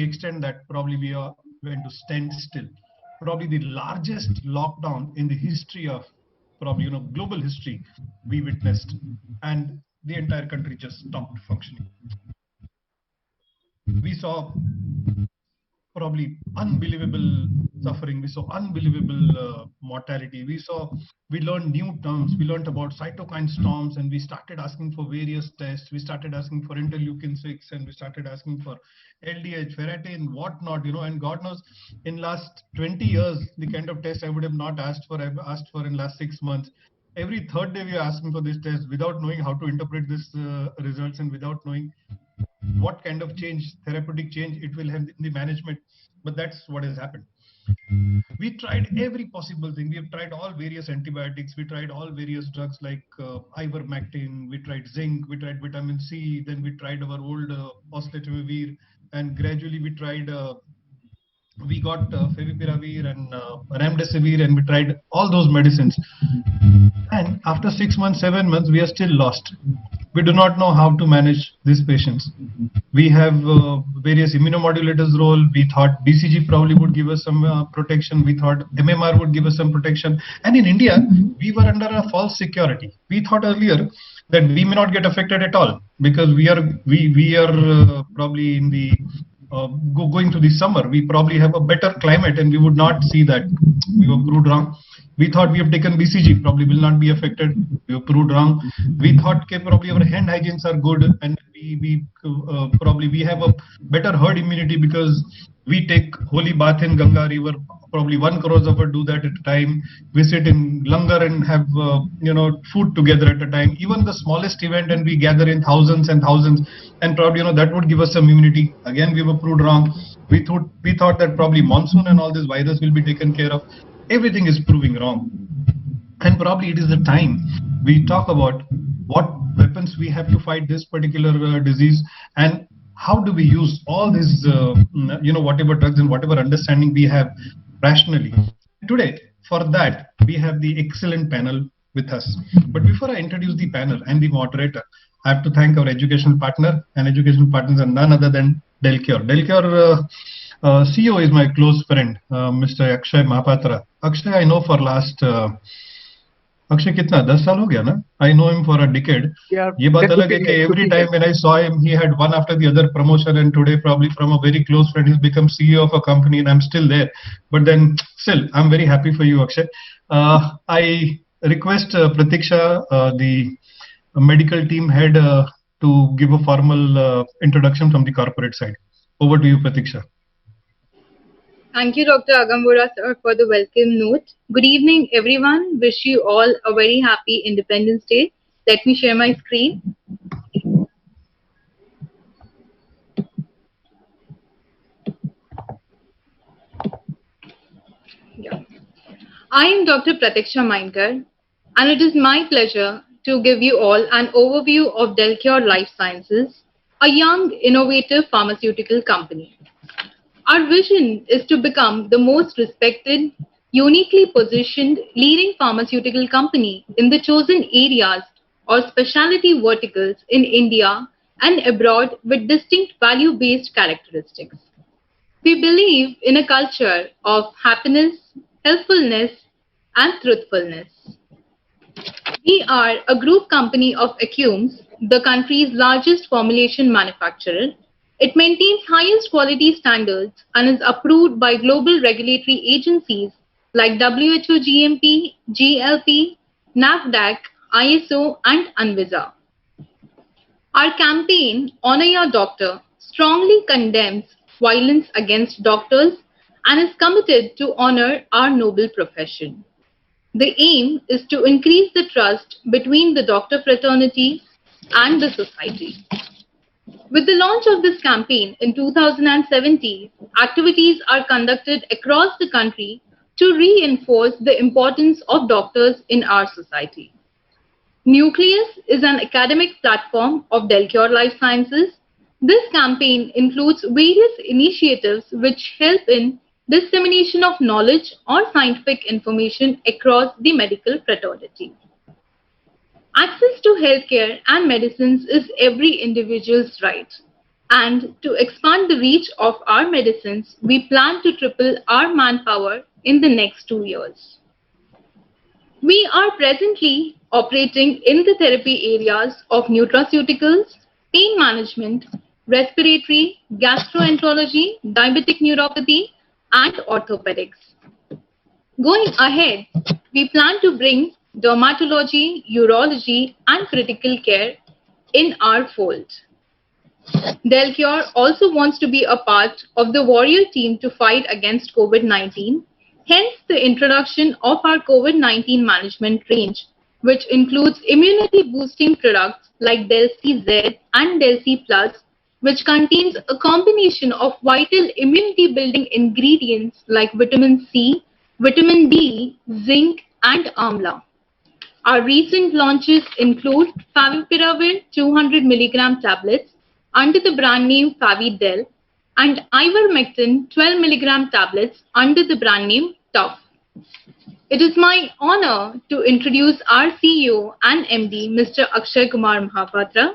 extent that probably we are going to stand still. Probably the largest lockdown in the history of probably global history we witnessed, and the entire country just stopped functioning. We saw probably unbelievable suffering. We saw unbelievable mortality. We learned new terms. We learned about cytokine storms, and we started asking for various tests. We started asking for interleukin-6, and we started asking for LDH, ferritin, whatnot, and God knows, in last 20 years, the kind of test I would have not asked for, I've asked for in last 6 months. Every third day we are asking for this test without knowing how to interpret this results, and without knowing what kind of change, therapeutic change it will have in the management. But that's what has happened. We tried every possible thing. We have tried all various antibiotics. We tried all various drugs like ivermectin. We tried zinc. We tried vitamin C. Then we tried our old oseltamivir. And gradually we tried, we got favipiravir and remdesivir, and we tried all those medicines. And after 6 months, 7 months, we are still lost. We do not know how to manage these patients. We have various immunomodulators role. We thought BCG probably would give us some protection. We thought MMR would give us some protection. And in India, we were under a false security. We thought earlier that we may not get affected at all because we are probably in the going to the summer. We probably have a better climate, and we would not see that. We were proved wrong. We thought we have taken BCG, probably will not be affected. We were proved wrong. We thought probably our hand hygienes are good, and we probably we have a better herd immunity because we take holy bath in Ganga river. Probably 1 crore of us do that at a time. We sit in langar and have food together at a time. Even the smallest event, and we gather in thousands and thousands, and probably that would give us some immunity. Again, we were proved wrong. We thought that probably monsoon and all this virus will be taken care of. Everything is proving wrong, and probably it is the time we talk about what weapons we have to fight this particular disease, and how do we use all these whatever drugs and whatever understanding we have rationally. Today, for that, we have the excellent panel with us. But before I introduce the panel and the moderator, I have to thank our educational partner, and educational partners are none other than Delcure. Delcure CEO is my close friend, Mr. Akshay Mahapatra. Akshay, I know for last Akshay kitna 10 saal ho gaya na? I know him for a decade. Yeah, Ye baat alag hai ki every time when I saw him, he had one after the other promotion, and today probably from a very close friend, he's become CEO of a company, and I'm still there. But then still, I'm very happy for you, Akshay. I request Pratiksha, the medical team head, to give a formal introduction from the corporate side. Over to you, Pratiksha. Thank you, Dr. Agam Vora, sir, for the welcome note. Good evening, everyone. Wish you all a very happy Independence Day. Let me share my screen. Yeah. I am Dr. Pratiksha Mainkar, and it is my pleasure to give you all an overview of Delcure Life Sciences, a young, innovative pharmaceutical company. Our vision is to become the most respected, uniquely positioned leading pharmaceutical company in the chosen areas or specialty verticals in India and abroad with distinct value-based characteristics. We believe in a culture of happiness, helpfulness, and truthfulness. We are a group company of Acumes, the country's largest formulation manufacturer. It maintains highest quality standards and is approved by global regulatory agencies like WHO GMP, GLP, NAFDAC, ISO, and ANVISA. Our campaign, Honor Your Doctor, strongly condemns violence against doctors and is committed to honor our noble profession. The aim is to increase the trust between the doctor fraternity and the society. With the launch of this campaign in 2017, activities are conducted across the country to reinforce the importance of doctors in our society. Nucleus is an academic platform of Delcure Life Sciences. This campaign includes various initiatives which help in dissemination of knowledge or scientific information across the medical fraternity. Access to healthcare and medicines is every individual's right. And to expand the reach of our medicines, we plan to triple our manpower in the next 2 years. We are presently operating in the therapy areas of nutraceuticals, pain management, respiratory, gastroenterology, diabetic neuropathy, and orthopedics. Going ahead, we plan to bring dermatology, urology, and critical care in our fold. Delcure also wants to be a part of the warrior team to fight against COVID-19, hence the introduction of our COVID-19 management range, which includes immunity-boosting products like Del-C-Z and Del-C Plus, which contains a combination of vital immunity-building ingredients like vitamin C, vitamin D, zinc, and amla. Our recent launches include Favipiravir 200 mg tablets under the brand name Favidel and Ivermectin 12 mg tablets under the brand name Tough. It is my honor to introduce our CEO and MD, Mr. Akshay Kumar Mahapatra.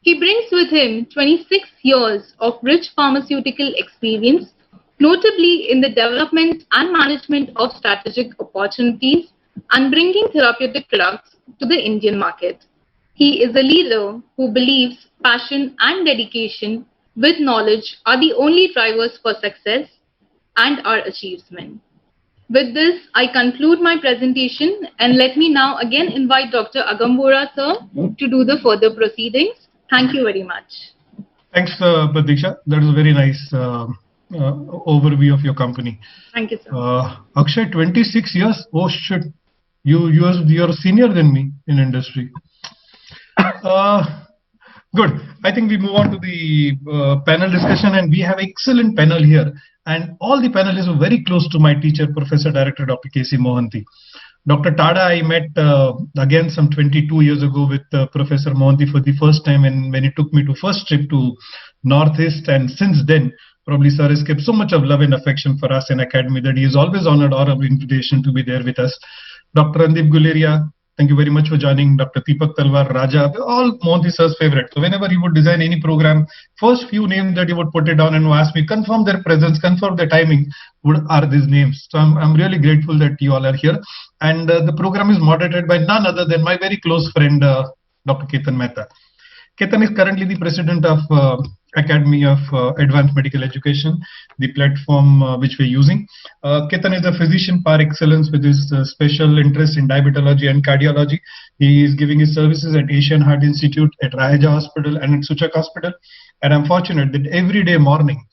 He brings with him 26 years of rich pharmaceutical experience, notably in the development and management of strategic opportunities and bringing therapeutic products to the Indian market. He is a leader who believes passion and dedication with knowledge are the only drivers for success and our achievement. With this, I conclude my presentation and let me now again invite Dr. Agam Vora, sir, to do the further proceedings. Thank you very much. Thanks, Pratiksha. That is a very nice overview of your company. Thank you, sir. Akshay, 26 years? Oh shit. You're senior than me in industry. Good. I think we move on to the panel discussion, and we have excellent panel here. And all the panelists are very close to my teacher, Professor Director Dr. K.C. Mohanty. Dr. Tada, I met again some 22 years ago with Professor Mohanty for the first time, and when he took me to first trip to Northeast, and since then, probably sir has kept so much of love and affection for us in academy that he has always honored our invitation to be there with us. Dr. Randeep Guleria, thank you very much for joining. Dr. Deepak Talwar, Raja, all Mohanty sir's favorite. So whenever he would design any program, first few names that he would put it down and ask me, confirm their presence, confirm their timing, are these names. So I'm really grateful that you all are here. And the program is moderated by none other than my very close friend, Dr. Ketan Mehta. Ketan is currently the president of Academy of Advanced Medical Education, the platform which we're using. Ketan is a physician par excellence with his special interest in diabetology and cardiology. He is giving his services at Asian Heart Institute, at Raheja Hospital and at Suchak Hospital. And I'm fortunate that every day morning,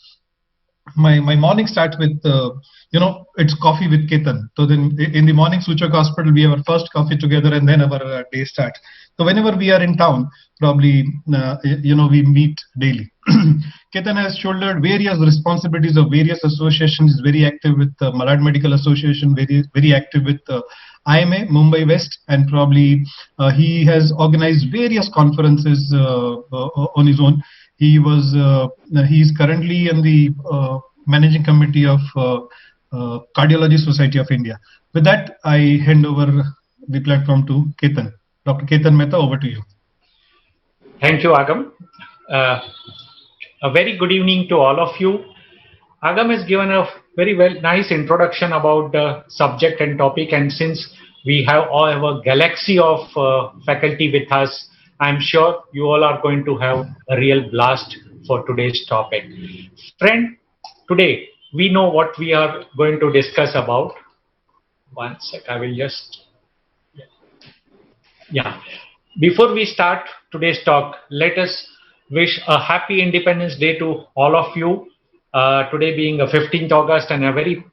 my morning starts with, it's coffee with Ketan. So then in the morning, Suchak Hospital, we have our first coffee together and then our day starts. So whenever we are in town, probably, we meet daily. Ketan has shouldered various responsibilities of various associations, is very active with the Malad Medical Association, very active with IMA, Mumbai West, and probably he has organized various conferences on his own. He is currently in the managing committee of Cardiology Society of India. With that, I hand over the platform to Ketan. Dr. Ketan Mehta, over to you. Thank you, Agam. A very good evening to all of you. Agam has given a very nice introduction about the subject and topic, and since we have a galaxy of faculty with us, I'm sure you all are going to have a real blast for today's topic. Friend, today we know what we are going to discuss about. One sec, I will just... Yeah. Before we start today's talk, let us wish a happy Independence Day to all of you. Today being a 15th August and a very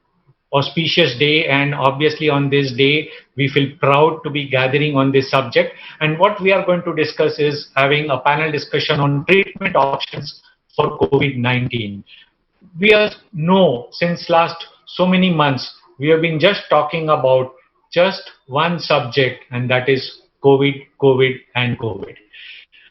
auspicious day, and obviously on this day we feel proud to be gathering on this subject. And what we are going to discuss is having a panel discussion on treatment options for COVID-19. We know since last so many months we have been just talking about just one subject, and that is COVID.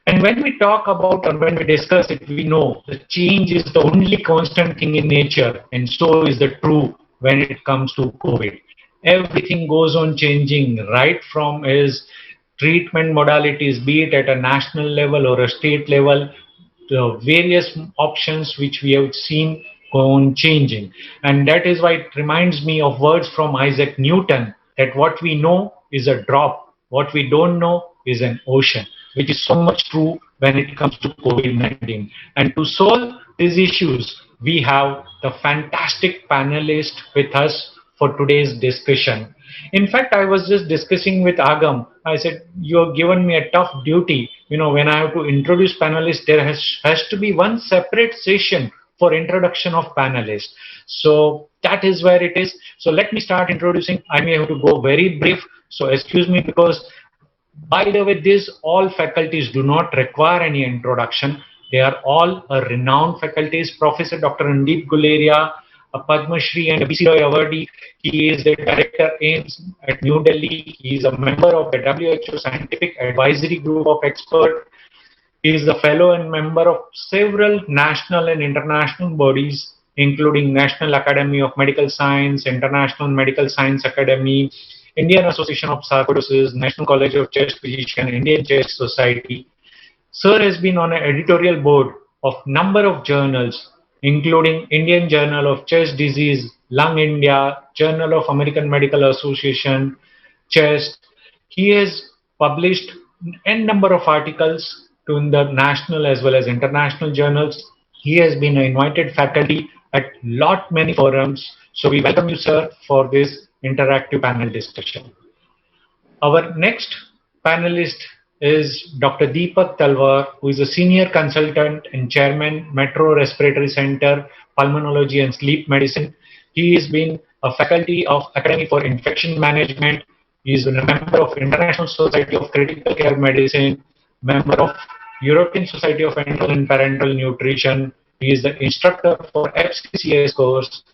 And when we talk about or when we discuss it, we know the change is the only constant thing in nature, and so is the true when it comes to COVID. Everything goes on changing, right from its treatment modalities, be it at a national level or a state level. the various options which we have seen go on changing. And that is why it reminds me of words from Isaac Newton, that what we know is a drop, what we don't know is an ocean, which is so much true when it comes to COVID-19. And to solve these issues, we have the fantastic panelist with us for today's discussion. In fact, I was just discussing with Agam. I said, you have given me a tough duty. When I have to introduce panelists, there has to be one separate session for introduction of panelists. So that is where it is. So let me start introducing. I may have to go very brief. So excuse me, because by the way, these all faculties do not require any introduction. They are all renowned faculties. Professor Dr. Randeep Guleria, a Padma Shri and a BC Roy awardee. He is the director AIMS at New Delhi. He is a member of the WHO Scientific Advisory Group of Experts. He is a fellow and member of several national and international bodies, including National Academy of Medical Science, International Medical Science Academy, Indian Association of Sarcoidosis, National College of Chest Physicians, Indian Chest Society. Sir has been on an editorial board of number of journals, including Indian Journal of Chest Disease, Lung India, Journal of American Medical Association, Chest. He has published n number of articles in the national as well as international journals. He has been an invited faculty at many forums. So we welcome you, sir, for this interactive panel discussion. Our next panelist is Dr. Deepak Talwar, who is a senior consultant and chairman, Metro Respiratory Center, Pulmonology and Sleep Medicine. He has been a faculty of Academy for Infection Management. He is a member of International Society of Critical Care Medicine, member of European Society of Enteral and Parental Nutrition. He is the instructor for FCCS course.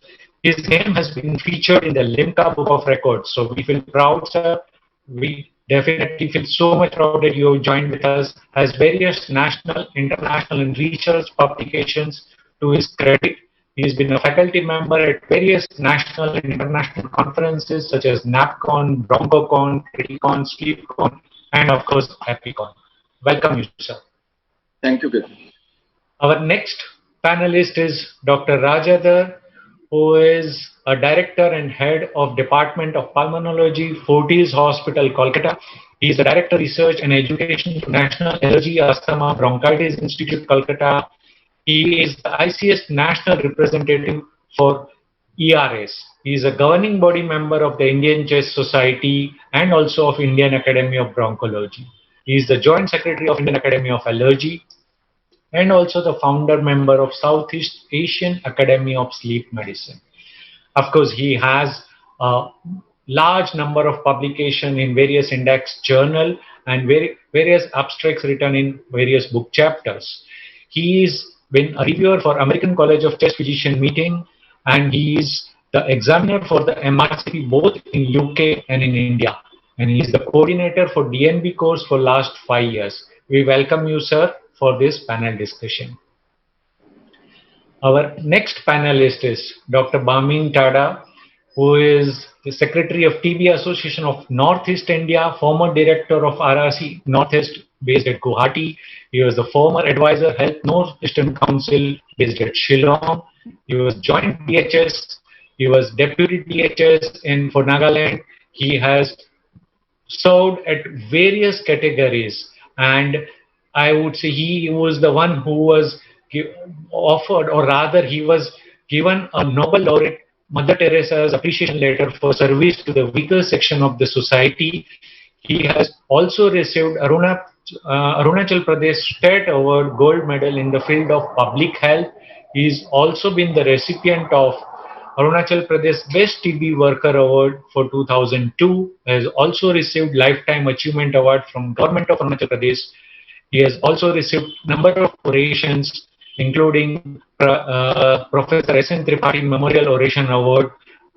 His name has been featured in the Limca Book of Records. So we feel proud, sir. We definitely feel so much proud that you have joined with us. Has various national, international, and research publications to his credit. He has been a faculty member at various national and international conferences such as NAPCon, BronchoCon, Criticon, SleepCon, and of course, EpiCon. Welcome you, sir. Thank you, Ketan. Our next panelist is Dr. Rajadhar, who is a director and head of Department of Pulmonology, Fortis Hospital, Kolkata. He is the Director Research and Education to National Allergy, Asthma, Bronchitis Institute, Kolkata. He is the ICS National Representative for ERS. He is a governing body member of the Indian Chest Society and also of Indian Academy of Bronchology. He is the Joint Secretary of Indian Academy of Allergy and also the founder member of Southeast Asian Academy of Sleep Medicine. Of course, he has a large number of publications in various index journal and various abstracts written in various book chapters. He's been a reviewer for American College of Chest Physician meeting, and he is the examiner for the MRCP both in UK and in India. And he is the coordinator for DNB course for last 5 years. We welcome you, sir, for this panel discussion. Our next panelist is Dr. Bamin Tada, who is the Secretary of TB Association of Northeast India, former Director of RRC Northeast based at Guwahati. He was the former advisor Health Northeastern Council based at Shillong. He was joint DHS. He was deputy DHS for Nagaland. He has served at various categories, and I would say he was the one who was offered, or rather he was given a Nobel laureate Mother Teresa's appreciation letter for service to the weaker section of the society. He has also received Arunachal Pradesh State Award Gold Medal in the field of public health. He's also been the recipient of Arunachal Pradesh Best TB Worker Award for 2002. Has also received Lifetime Achievement Award from Government of Arunachal Pradesh. He has also received number of orations, including Professor S.N. Tripathi Memorial Oration Award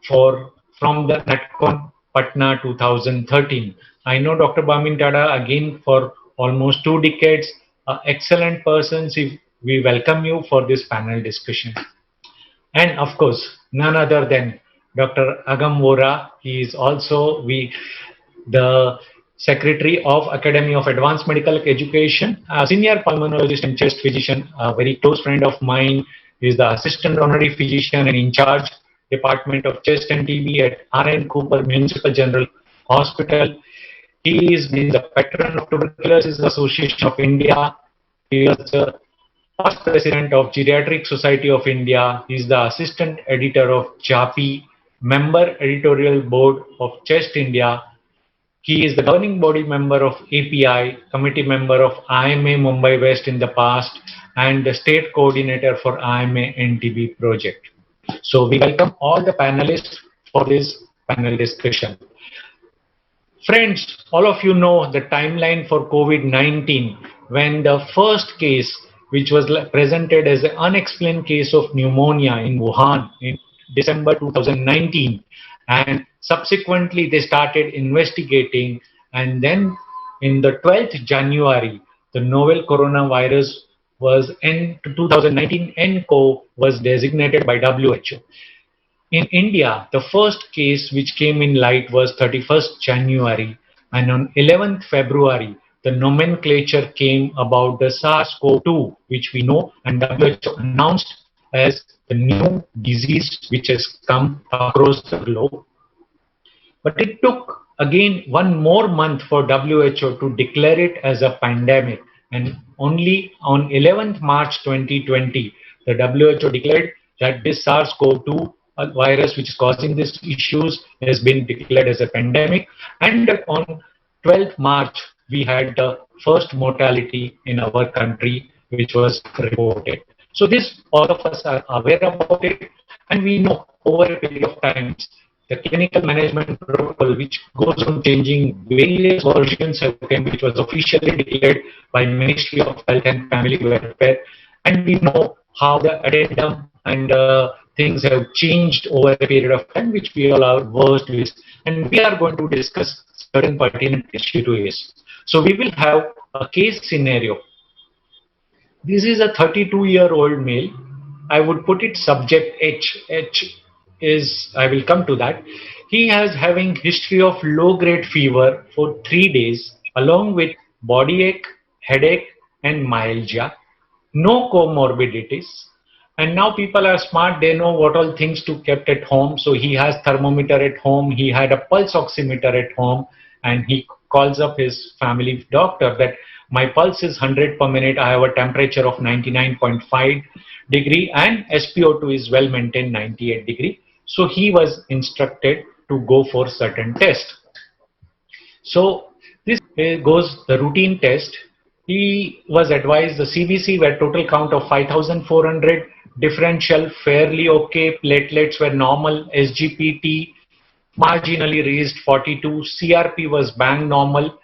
from the NatCon Patna 2013. I know Dr. Bamin Tada again for almost 2 decades. Excellent persons. We welcome you for this panel discussion. And of course, none other than Dr. Agam Vora. He is also the Secretary of Academy of Advanced Medical Education, a senior pulmonologist and chest physician, a very close friend of mine. He is the assistant honorary physician and in charge Department of Chest and TB at R.N. Cooper Municipal General Hospital. He is been the patron of Tuberculosis Association of India. He is the past president of Geriatric Society of India. He is the assistant editor of JAPI, member editorial board of Chest India. He is the governing body member of API, committee member of IMA Mumbai West in the past, and the state coordinator for IMA NTB project. So we welcome all the panelists for this panel discussion. Friends, all of you know the timeline for COVID-19 when the first case, which was presented as an unexplained case of pneumonia in Wuhan in December 2019, and subsequently they started investigating, and then in the 12th January, the novel coronavirus was in 2019 NCO was designated by WHO. In India, the first case which came in light was 31st January, and on 11th February, the nomenclature came about the SARS-CoV-2, which we know, and WHO announced as the new disease which has come across the globe. But it took again one more month for WHO to declare it as a pandemic, and only on 11th March 2020, the WHO declared that this SARS-CoV-2 virus which is causing these issues has been declared as a pandemic, and on 12th March we had the first mortality in our country which was reported. So this all of us are aware about it, and we know over a period of time the clinical management protocol which goes on changing various versions of them, which was officially declared by Ministry of Health and Family Welfare, and we know how the addendum and things have changed over a period of time, which we all are versed with, and we are going to discuss certain pertinent issues. So we will have a case scenario. This is a 32-year-old male. I would put it subject H. H is, I will come to that. He has having history of low-grade fever for 3 days, along with body ache, headache, and myalgia. No comorbidities. And now people are smart, they know what all things to kept at home. So he has thermometer at home, he had a pulse oximeter at home, and he calls up his family doctor that my pulse is 100 per minute, I have a temperature of 99.5 degree, and SpO2 is well maintained 98 degree. So he was instructed to go for certain test. So this goes the routine test. He was advised the CBC were total count of 5,400, differential fairly okay, platelets were normal, SGPT marginally raised 42, CRP was bang normal,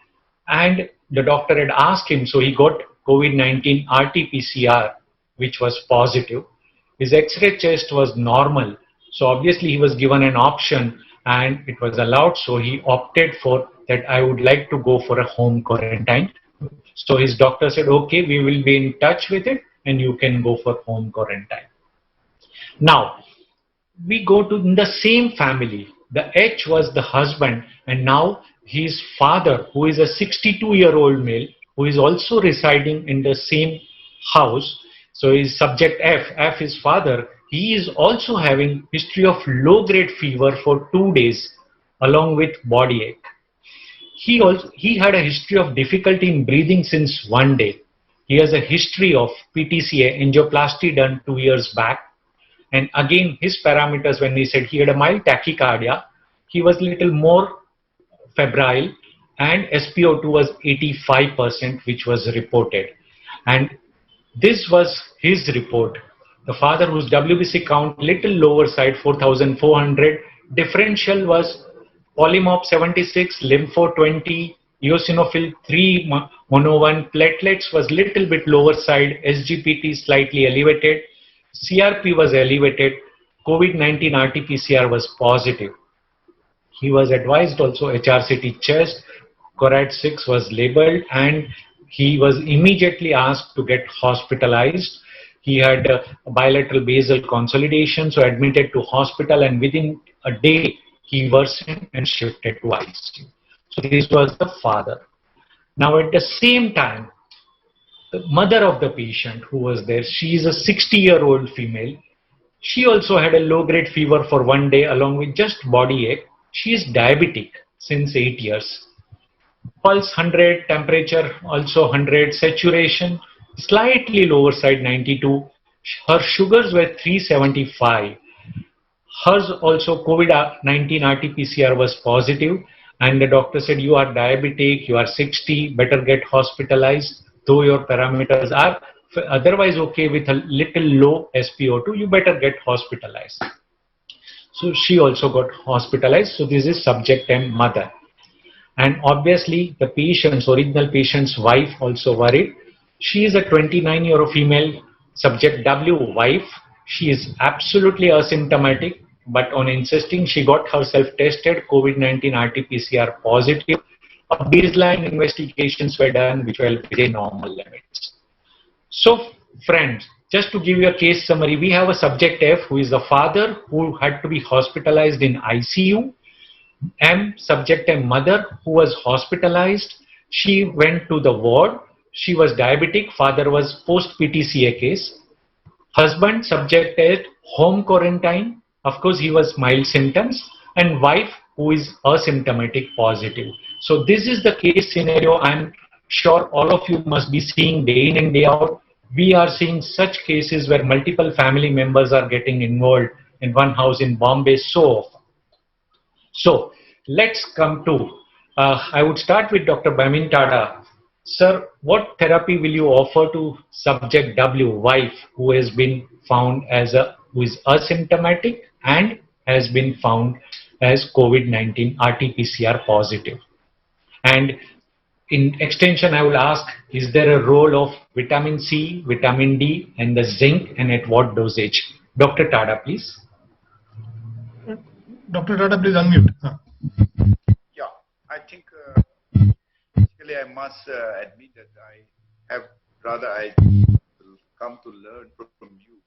and the doctor had asked him, so he got COVID-19 RT-PCR, which was positive. His X-ray chest was normal, so obviously he was given an option and it was allowed, so he opted for that I would like to go for a home quarantine. So his doctor said, okay, we will be in touch with it and you can go for home quarantine. Now, we go to the same family. The H was the husband, and now his father, who is a 62-year-old male, who is also residing in the same house. So his subject F. F is father. He is also having history of low-grade fever for 2 days, along with body ache. He had a history of difficulty in breathing since 1 day. He has a history of PTCA, angioplasty done 2 years back. And again, his parameters, when we said he had a mild tachycardia, he was a little more febrile, and SpO2 was 85%, which was reported. And this was his report. The father, whose WBC count little lower side, 4,400, differential was polymorph 76, lympho 20, eosinophil 3, mono 1, platelets was little bit lower side, SGPT slightly elevated, CRP was elevated, COVID-19 RT-PCR was positive. He was advised also HRCT chest, Corad 6 was labeled, and he was immediately asked to get hospitalized. He had a bilateral basal consolidation, so admitted to hospital, and within a day he worsened and shifted to ICU. So this was the father. Now at the same time, the mother of the patient who was there, she is a 60-year-old female. She also had a low-grade fever for one day along with just body ache. She is diabetic since 8 years. Pulse 100, temperature also 100, saturation slightly lower side 92. Her sugars were 375. Hers also COVID-19 RT-PCR was positive, and the doctor said, you are diabetic, you are 60, better get hospitalized. Though your parameters are otherwise okay with a little low SpO2, you better get hospitalized. So she also got hospitalized. So this is subject and mother. And obviously the patient's, original patient's wife also worried. She is a 29-year-old female, subject W, wife. She is absolutely asymptomatic, but on insisting, she got herself tested, COVID-19 RT-PCR positive. Baseline investigations were done, which were within normal limits. So, friends, just to give you a case summary, we have a subject F who is the father who had to be hospitalized in ICU. M, subject M, mother who was hospitalized. She went to the ward. She was diabetic. Father was post-PTCA case. Husband, subject at home quarantine. Of course, he was mild symptoms. And wife who is asymptomatic positive. So this is the case scenario I'm sure all of you must be seeing day in and day out. We are seeing such cases where multiple family members are getting involved in one house in Bombay so often. So let's come to, I would start with Dr. Bamin Tada. Sir, what therapy will you offer to subject W, wife, who has been found as who is asymptomatic and has been found as COVID-19 RT-PCR positive? And in extension, I will ask, is there a role of vitamin C, vitamin D, and the zinc, and at what dosage? Dr. Tada, please. Dr. Tada, please unmute. Yeah, I think basically I must admit that I have rather come to learn from you.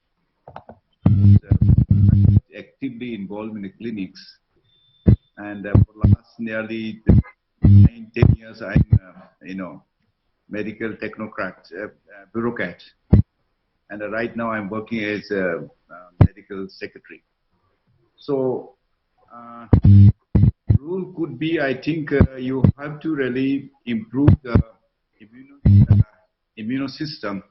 I'm actively involved in the clinics, and for last nearly 9-10 years I'm medical technocrat, bureaucrat, and right now I'm working as a medical secretary. So rule could be, I think you have to really improve the immune system.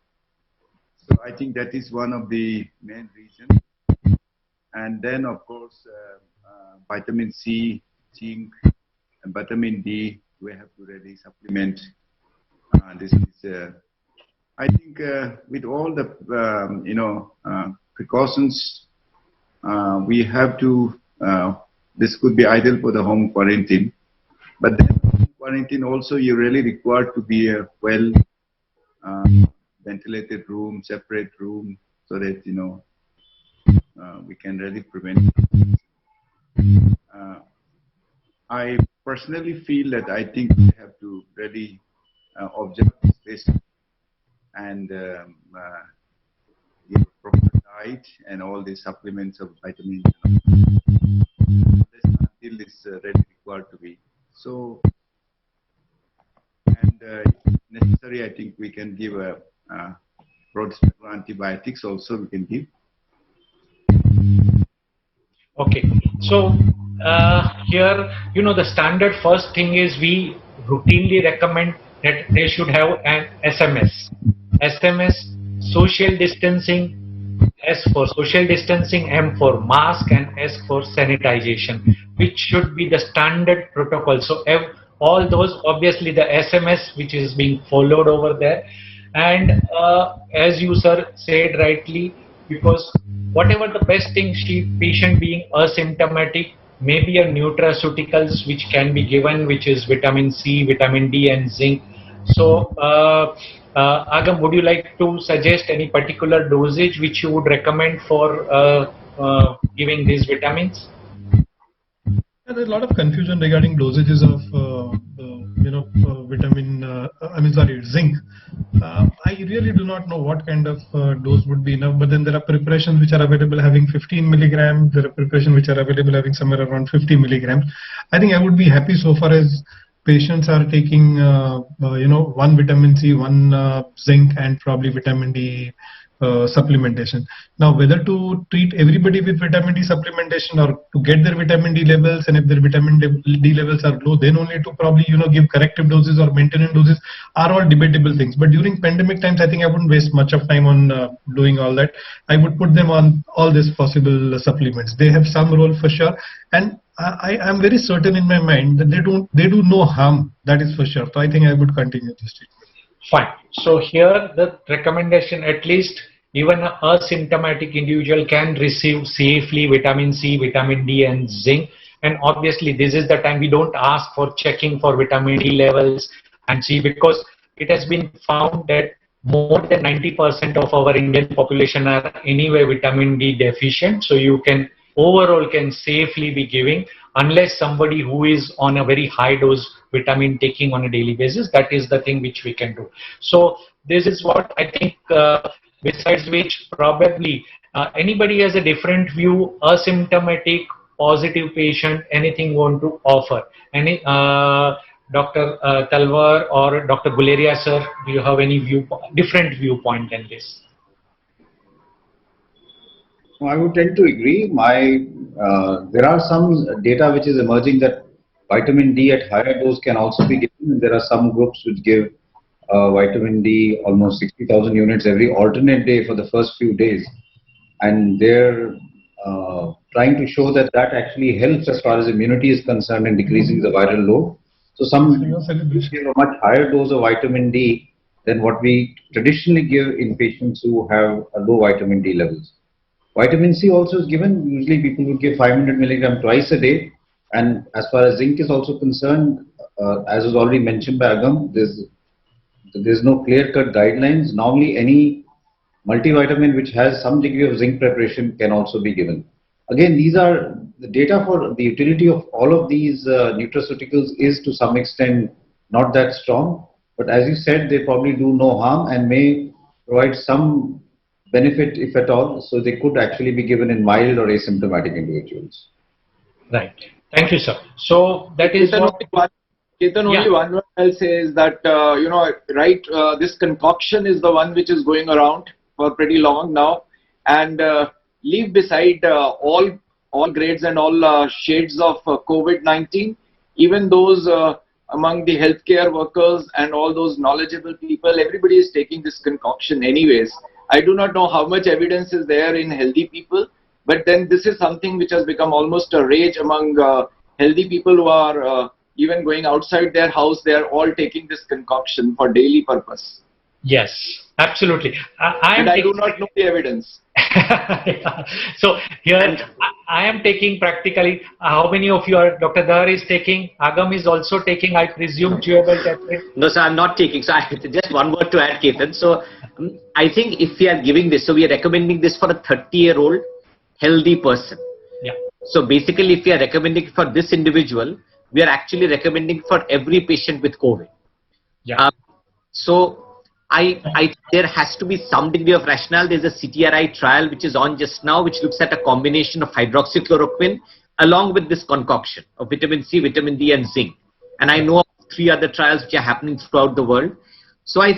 So I think that is one of the main reasons. And then of course vitamin C, zinc, and vitamin D, we have to really supplement. This is, I think, with all the precautions, we have to. This could be ideal for the home quarantine, but then home quarantine also you really required to be a well ventilated room, separate room, so that we can really prevent. I personally feel that I think we have to really observe this and give proper diet and all the supplements of vitamins. Until it's really required to be. So, and if necessary, I think we can give a broad spectrum antibiotics also we can give. Okay, so here, the standard first thing is we routinely recommend that they should have an SMS, social distancing, S for social distancing, M for mask, and S for sanitization, which should be the standard protocol. So all those, obviously the SMS which is being followed over there, and as you sir said rightly, because whatever the best thing, patient being asymptomatic, maybe a nutraceuticals which can be given, which is vitamin C, vitamin D, and zinc. So Agam, would you like to suggest any particular dosage which you would recommend for giving these vitamins? There's a lot of confusion regarding dosages of zinc. I really do not know what kind of dose would be enough, but then there are preparations which are available having 15 milligrams. There are preparations which are available having somewhere around 50 milligrams. I think I would be happy so far as patients are taking, one vitamin C, one zinc, and probably vitamin D supplementation. Now, whether to treat everybody with vitamin D supplementation or to get their vitamin D levels, and if their vitamin D levels are low, then only to probably give corrective doses or maintenance doses, are all debatable things. But during pandemic times, I think I wouldn't waste much of time on doing all that. I would put them on all these possible supplements. They have some role for sure, and I am very certain in my mind that they do no harm. That is for sure. So I think I would continue this treatment. Fine. So here the recommendation, at least even a asymptomatic individual can receive safely vitamin C, vitamin D and zinc. And obviously this is the time we don't ask for checking for vitamin D levels and C, because it has been found that more than 90% of our Indian population are anyway vitamin D deficient. So you can overall safely be giving, unless somebody who is on a very high dose vitamin taking on a daily basis. That is the thing which we can do. So this is what I think, besides which probably anybody has a different view, asymptomatic, positive patient, anything want to offer? Any Dr. Talwar or Dr. Guleria sir, do you have any different viewpoint than this? I would tend to agree. There are some data which is emerging that vitamin D at higher dose can also be given. And there are some groups which give vitamin D almost 60,000 units every alternate day for the first few days. And they're trying to show that actually helps as far as immunity is concerned in decreasing the viral load. So some give a much higher dose of vitamin D than what we traditionally give in patients who have a low vitamin D levels. Vitamin C also is given. Usually people would give 500 milligram twice a day. And as far as zinc is also concerned, as was already mentioned by Agam, there's no clear-cut guidelines. Normally any multivitamin which has some degree of zinc preparation can also be given. Again, these are the data for the utility of all of these nutraceuticals is to some extent not that strong. But as you said, they probably do no harm and may provide some benefit, if at all. So they could actually be given in mild or asymptomatic individuals. Right. Thank you, sir. So that is what... Ketan, only one word I'll say is that, this concoction is the one which is going around for pretty long now, and leave beside all grades and all shades of COVID-19, even those among the healthcare workers and all those knowledgeable people. Everybody is taking this concoction anyways. I do not know how much evidence is there in healthy people, but then this is something which has become almost a rage among healthy people who are even going outside their house. They are all taking this concoction for daily purpose. Yes, absolutely. I do not know the evidence. So here I am taking practically. How many of you are? Dr. Dhar is taking. Agam is also taking, I presume, chewable tablet. No, sir, I'm not taking. So just one word to add, Ketan. So I think if we are giving this, so we are recommending this for a 30-year-old healthy person. Yeah. So basically, if we are recommending for this individual, we are actually recommending for every patient with COVID. Yeah. So there has to be some degree of rationale. There's a CTRI trial which is on just now, which looks at a combination of hydroxychloroquine along with this concoction of vitamin C, vitamin D and zinc. And I know of 3 other trials which are happening throughout the world. So I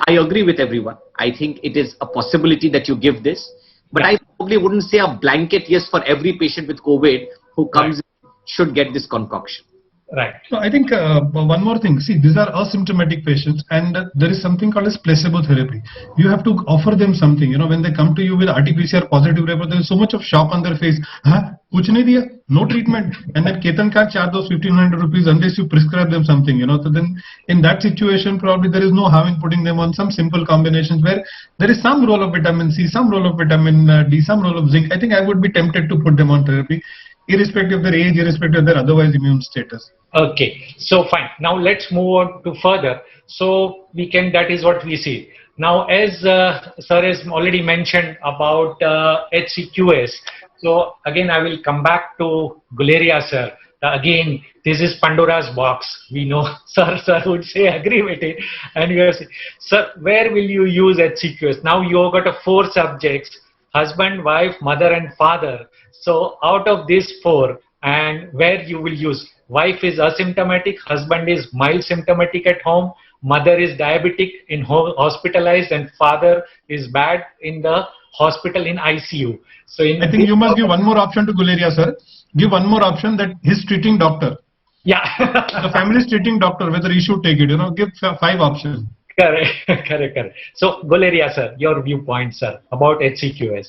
agree with everyone. I think it is a possibility that you give this, but I probably wouldn't say a blanket yes for every patient with COVID who comes in should get this concoction. Right. So I think one more thing. See, these are asymptomatic patients, and there is something called as placebo therapy. You have to offer them something. When they come to you with RT-PCR positive report, there is so much of shock on their face. Kuch nahi diya, no treatment. And then Ketan can't charge those 1,500 rupees unless you prescribe them something. So then in that situation, probably there is no harm in putting them on some simple combinations where there is some role of vitamin C, some role of vitamin D, some role of zinc. I think I would be tempted to put them on therapy, irrespective of their age, irrespective of their otherwise immune status. Okay, so fine. Now let's move on to further. So that is what we see. Now, as sir has already mentioned about HCQS, so again I will come back to Guleria sir. Again, this is Pandora's box. We know sir would say agree with it. And you say, sir, where will you use HCQS? Now you have got 4 subjects, husband, wife, mother and father. So out of these 4, and where you will use. Wife is asymptomatic, husband is mild symptomatic at home, mother is diabetic in hospitalized, and father is bad in the hospital in ICU. So in I think you must give one more option to Guleria, sir. Give one more option, that his treating doctor. Yeah. The family's treating doctor, whether he should take it, give 5 options. Correct. So Guleria, sir, your viewpoint, sir, about HCQS.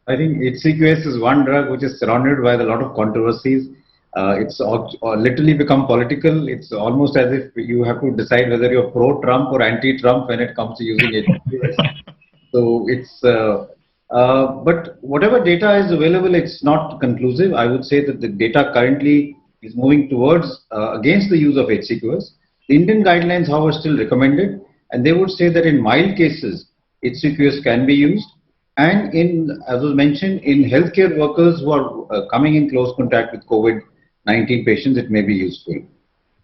I think HCQS is one drug which is surrounded by a lot of controversies. It's literally become political. It's almost as if you have to decide whether you're pro-Trump or anti-Trump when it comes to using HCQS. So it's, but whatever data is available, it's not conclusive. I would say that the data currently is moving towards against the use of HCQS. The Indian guidelines, however, still recommended, and they would say that in mild cases, HCQS can be used. And in, as was mentioned, in healthcare workers who are coming in close contact with COVID-19 patients, it may be useful.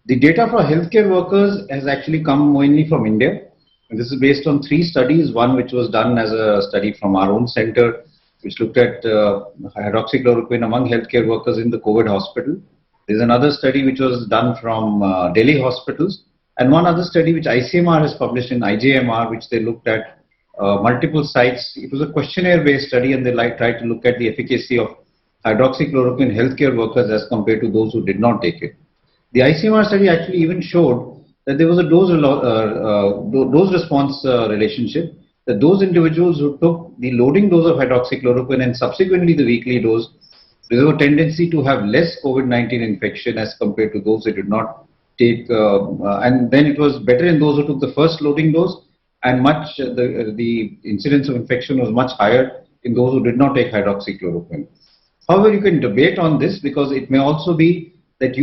The data for healthcare workers has actually come mainly from India. And this is based on 3 studies, one which was done as a study from our own center, which looked at hydroxychloroquine among healthcare workers in the COVID hospital. There's another study which was done from Delhi hospitals, and one other study which ICMR has published in IJMR, which they looked at multiple sites. It was a questionnaire-based study, and they tried to look at the efficacy of hydroxychloroquine in healthcare workers as compared to those who did not take it. The ICMR study actually even showed that there was a dose-response relationship, that those individuals who took the loading dose of hydroxychloroquine and subsequently the weekly dose, there was a tendency to have less COVID-19 infection as compared to those who did not take, and then it was better in those who took the first loading dose, and the incidence of infection was much higher in those who did not take hydroxychloroquine. However, you can debate on this because it may also be that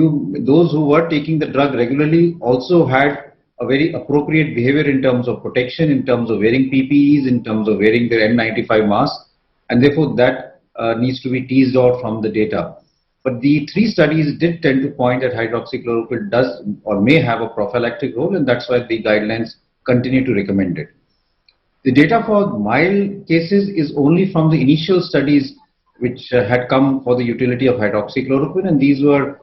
those who were taking the drug regularly also had a very appropriate behavior in terms of protection, in terms of wearing PPEs, in terms of wearing their N95 masks, and therefore that needs to be teased out from the data. But the 3 studies did tend to point that hydroxychloroquine does or may have a prophylactic role, and that's why the guidelines continue to recommend it. The data for mild cases is only from the initial studies which had come for the utility of hydroxychloroquine, and these were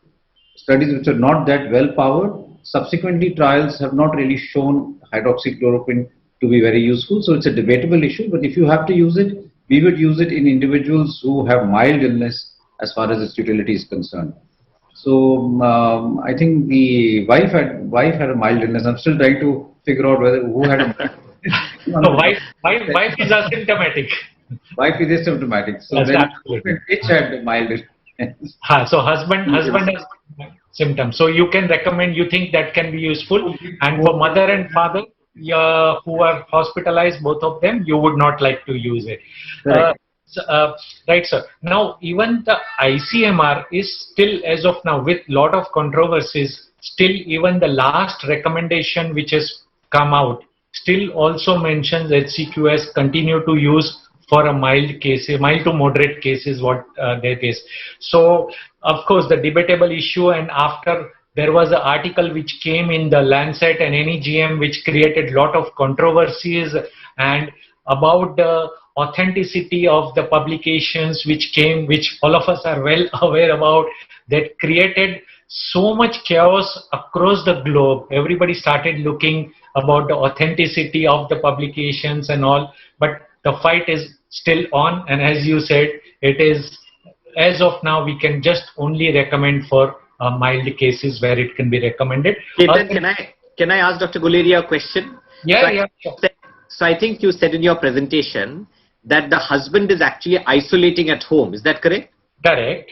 studies which are not that well powered. Subsequently, trials have not really shown hydroxychloroquine to be very useful, so it's a debatable issue. But if you have to use it, we would use it in individuals who have mild illness as far as its utility is concerned. So I think the wife had a mild illness. I'm still trying to figure out who had a no, wife is asymptomatic. Wife is asymptomatic. So that's then which had mild illness. So husband has symptoms. So you can recommend, you think that can be useful, and for mother and father who are hospitalized, both of them, you would not like to use it. Right, sir. Now, even the ICMR is still, as of now, with lot of controversies, still even the last recommendation which has come out still also mentions HCQS continue to use for a mild to moderate cases what there is. So, of course, the debatable issue, and after there was an article which came in the Lancet and NEGM which created lot of controversies and about the authenticity of the publications which came, which all of us are well aware about, that created so much chaos across the globe. Everybody started looking about the authenticity of the publications and all, but the fight is still on, and as you said, it is, as of now, we can just only recommend for mild cases where it can be recommended. Ketan, can I ask Dr. Guleria a question? Yeah, sure. So I think you said in your presentation that the husband is actually isolating at home. Is that correct? Correct.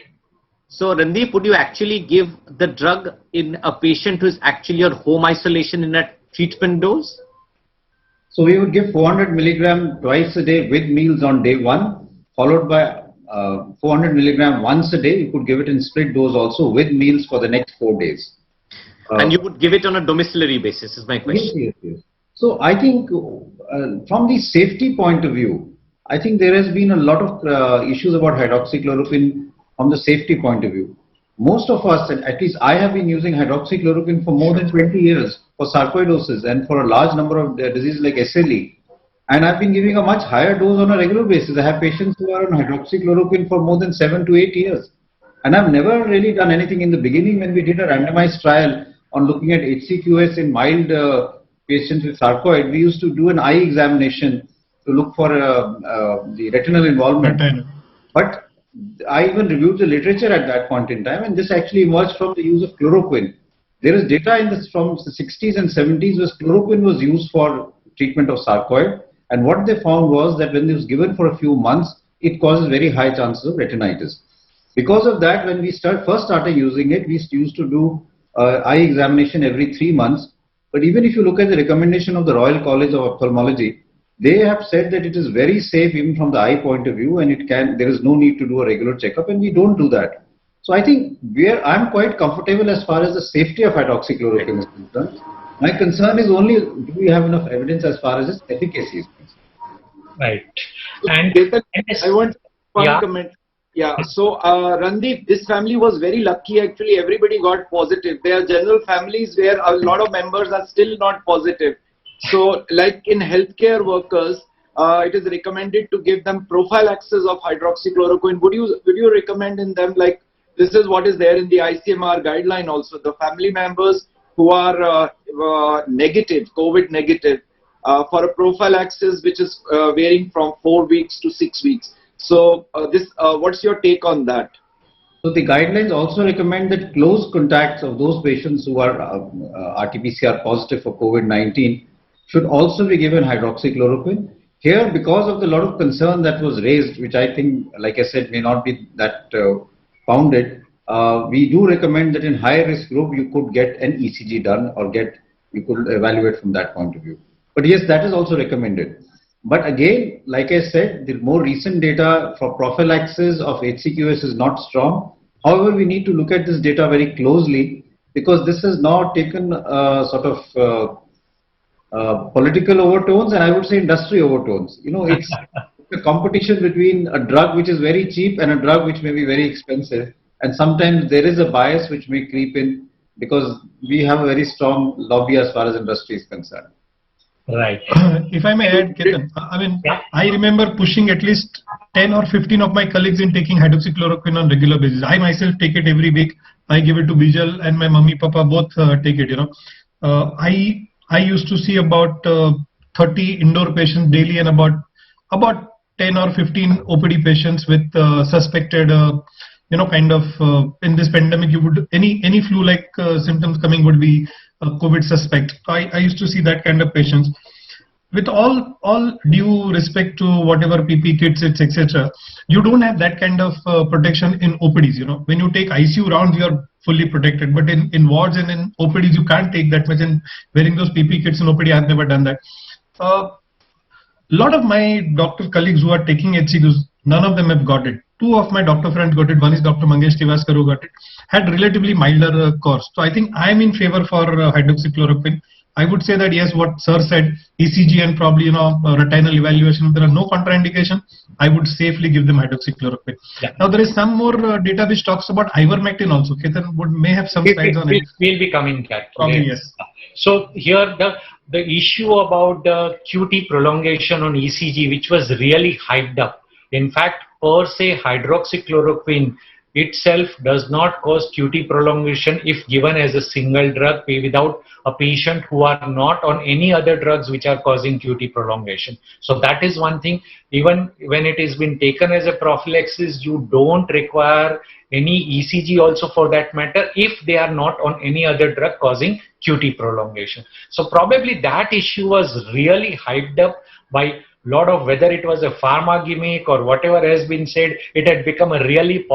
So Randeep, would you actually give the drug in a patient who is actually on home isolation in a treatment dose? So we would give 400 milligram twice a day with meals on day 1, followed by 400 milligram once a day. You could give it in split dose also with meals for the next 4 days. And you would give it on a domiciliary basis, is my question. Yes. So I think from the safety point of view, I think there has been a lot of issues about hydroxychloroquine from the safety point of view. Most of us, and at least I have been using hydroxychloroquine for more than 20 years for sarcoidosis and for a large number of diseases like SLE. And I've been giving a much higher dose on a regular basis. I have patients who are on hydroxychloroquine for more than 7 to 8 years. And I've never really done anything. In the beginning when we did a randomized trial on looking at HCQS in mild patients with sarcoid, we used to do an eye examination to look for the retinal involvement. But I even reviewed the literature at that point in time, and this actually emerged from the use of chloroquine. There is data in this from the 60s and 70s where chloroquine was used for treatment of sarcoid, and what they found was that when it was given for a few months, it causes very high chances of retinitis. Because of that, when we first started using it, we used to do eye examination every 3 months. But even if you look at the recommendation of the Royal College of Ophthalmology, they have said that it is very safe even from the eye point of view, and there is no need to do a regular checkup, and we don't do that. So I think I'm quite comfortable as far as the safety of hydroxychloroquine is concerned. My concern is only, do we have enough evidence as far as its efficacy is concerned? Right. And I want one comment. Yeah. So Randeep, this family was very lucky. Actually, everybody got positive. There are general families where a lot of members are still not positive. So, like in healthcare workers, it is recommended to give them prophylaxis of hydroxychloroquine. Would you recommend in them, like, this is what is there in the ICMR guideline also, the family members who are negative, COVID negative, for a prophylaxis which is varying from 4 weeks to 6 weeks. So what's your take on that? So the guidelines also recommend that close contacts of those patients who are RT-PCR positive for COVID-19 should also be given hydroxychloroquine. Here, because of the lot of concern that was raised, which I think, like I said, may not be that founded, we do recommend that in high risk group you could get an ECG done, or you could evaluate from that point of view. But yes, that is also recommended. But again, like I said, the more recent data for prophylaxis of HCQS is not strong. However, we need to look at this data very closely, because this has now taken sort of political overtones, and I would say industry overtones. You know, it's a competition between a drug which is very cheap and a drug which may be very expensive. And sometimes there is a bias which may creep in, because we have a very strong lobby as far as industry is concerned. Right. If I may add, Ketan, I mean, I remember pushing at least 10 or 15 of my colleagues in taking hydroxychloroquine on regular basis. I myself take it every week. I give it to Bijal, and my mummy, papa both take it, you know. I used to see about 30 indoor patients daily, and about 10 or 15 OPD patients with suspected, kind of in this pandemic, you would any flu-like symptoms coming would be COVID suspect. I used to see that kind of patients. With all due respect to whatever PP kits, etc., you don't have that kind of protection in OPDs. You know, when you take ICU rounds, you are fully protected, but in wards and in OPDs, you can't take that much. And wearing those PP kits in OPD, I've never done that. A lot of my doctor colleagues who are taking HCQs, none of them have got it. Two of my doctor friends got it. One is Dr. Mangesh Tivaskar, who got it, had relatively milder course. So I think I am in favor for hydroxychloroquine. I would say that yes, what Sir said, ECG and probably retinal evaluation, if there are no contraindication, I would safely give them hydroxychloroquine. Yeah. Now there is some more data which talks about ivermectin also. Ketan may have some slides on it. We'll be coming back. Probably yes. So here the issue about the QT prolongation on ECG, which was really hyped up. In fact, per se, hydroxychloroquine itself does not cause QT prolongation if given as a single drug without a patient who are not on any other drugs which are causing QT prolongation. So that is one thing. Even when it is been taken as a prophylaxis, you don't require any ECG also for that matter if they are not on any other drug causing QT prolongation. So probably that issue was really hyped up by lot of, whether it was a pharma gimmick or whatever has been said, it had become a really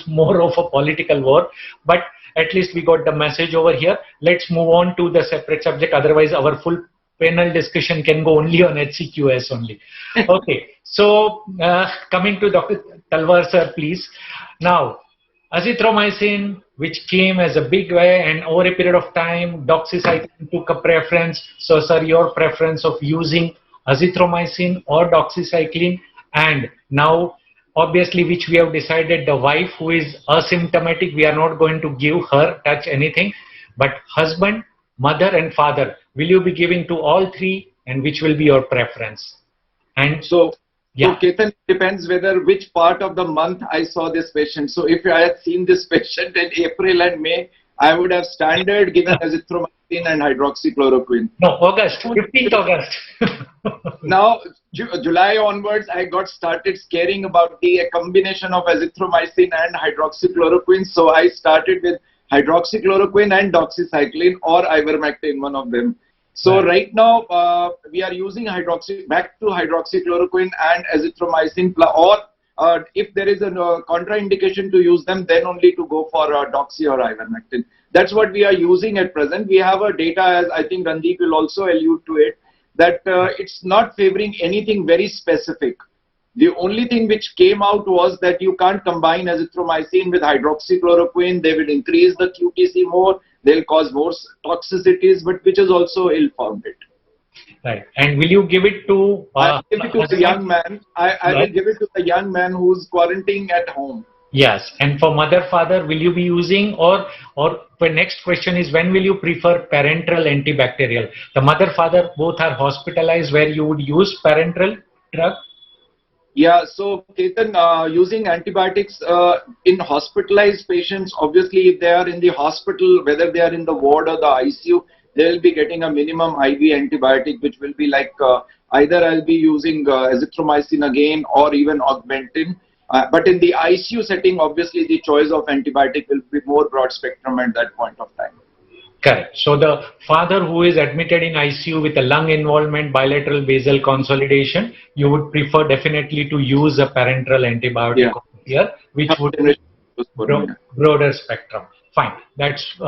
more of a political war. But at least we got the message over here. Let's move on to the separate subject. Otherwise, our full panel discussion can go only on HCQS only. Okay. So coming to Dr. Talwar sir, please. Now, azithromycin, which came as a big way, and over a period of time, doxycycline took a preference. So, sir, your preference of using azithromycin or doxycycline, and now obviously which we have decided, the wife who is asymptomatic, we are not going to give her touch anything, but husband, mother and father, will you be giving to all three, and which will be your preference? And so Yeah. So Ketan, depends whether which part of the month I saw this patient. So if I had seen this patient in April and May, I would have standard given azithromycin and hydroxychloroquine. No, August, 15th August. Now, July onwards, I got started scaring about the combination of azithromycin and hydroxychloroquine. So I started with hydroxychloroquine and doxycycline or ivermectin, one of them. So right now, we are using back to hydroxychloroquine and azithromycin, or if there is a contraindication to use them, then only to go for doxy or ivermectin. That's what we are using at present. We have a data, as I think Randeep will also allude to it, that it's not favoring anything very specific. The only thing which came out was that you can't combine azithromycin with hydroxychloroquine. They will increase the QTC more. They'll cause more toxicities, but which is also ill-founded. Right. And will you give it to... I'll give it to the young man. I will give it to the young man who's quarantining at home. Yes. And for mother, father, will you be using, or the next question is, when will you prefer parenteral antibacterial? The mother, father both are hospitalized, where you would use parenteral drug? Yeah, so Ketan, using antibiotics in hospitalized patients, obviously if they are in the hospital, whether they are in the ward or the ICU, they will be getting a minimum IV antibiotic, which will be like either I'll be using azithromycin again or even augmentin. But in the ICU setting, obviously the choice of antibiotic will be more broad spectrum at that point of time. Correct. So the father who is admitted in ICU with a lung involvement, bilateral basal consolidation, you would prefer definitely to use a parenteral antibiotic here, which would be broader spectrum. Fine. That's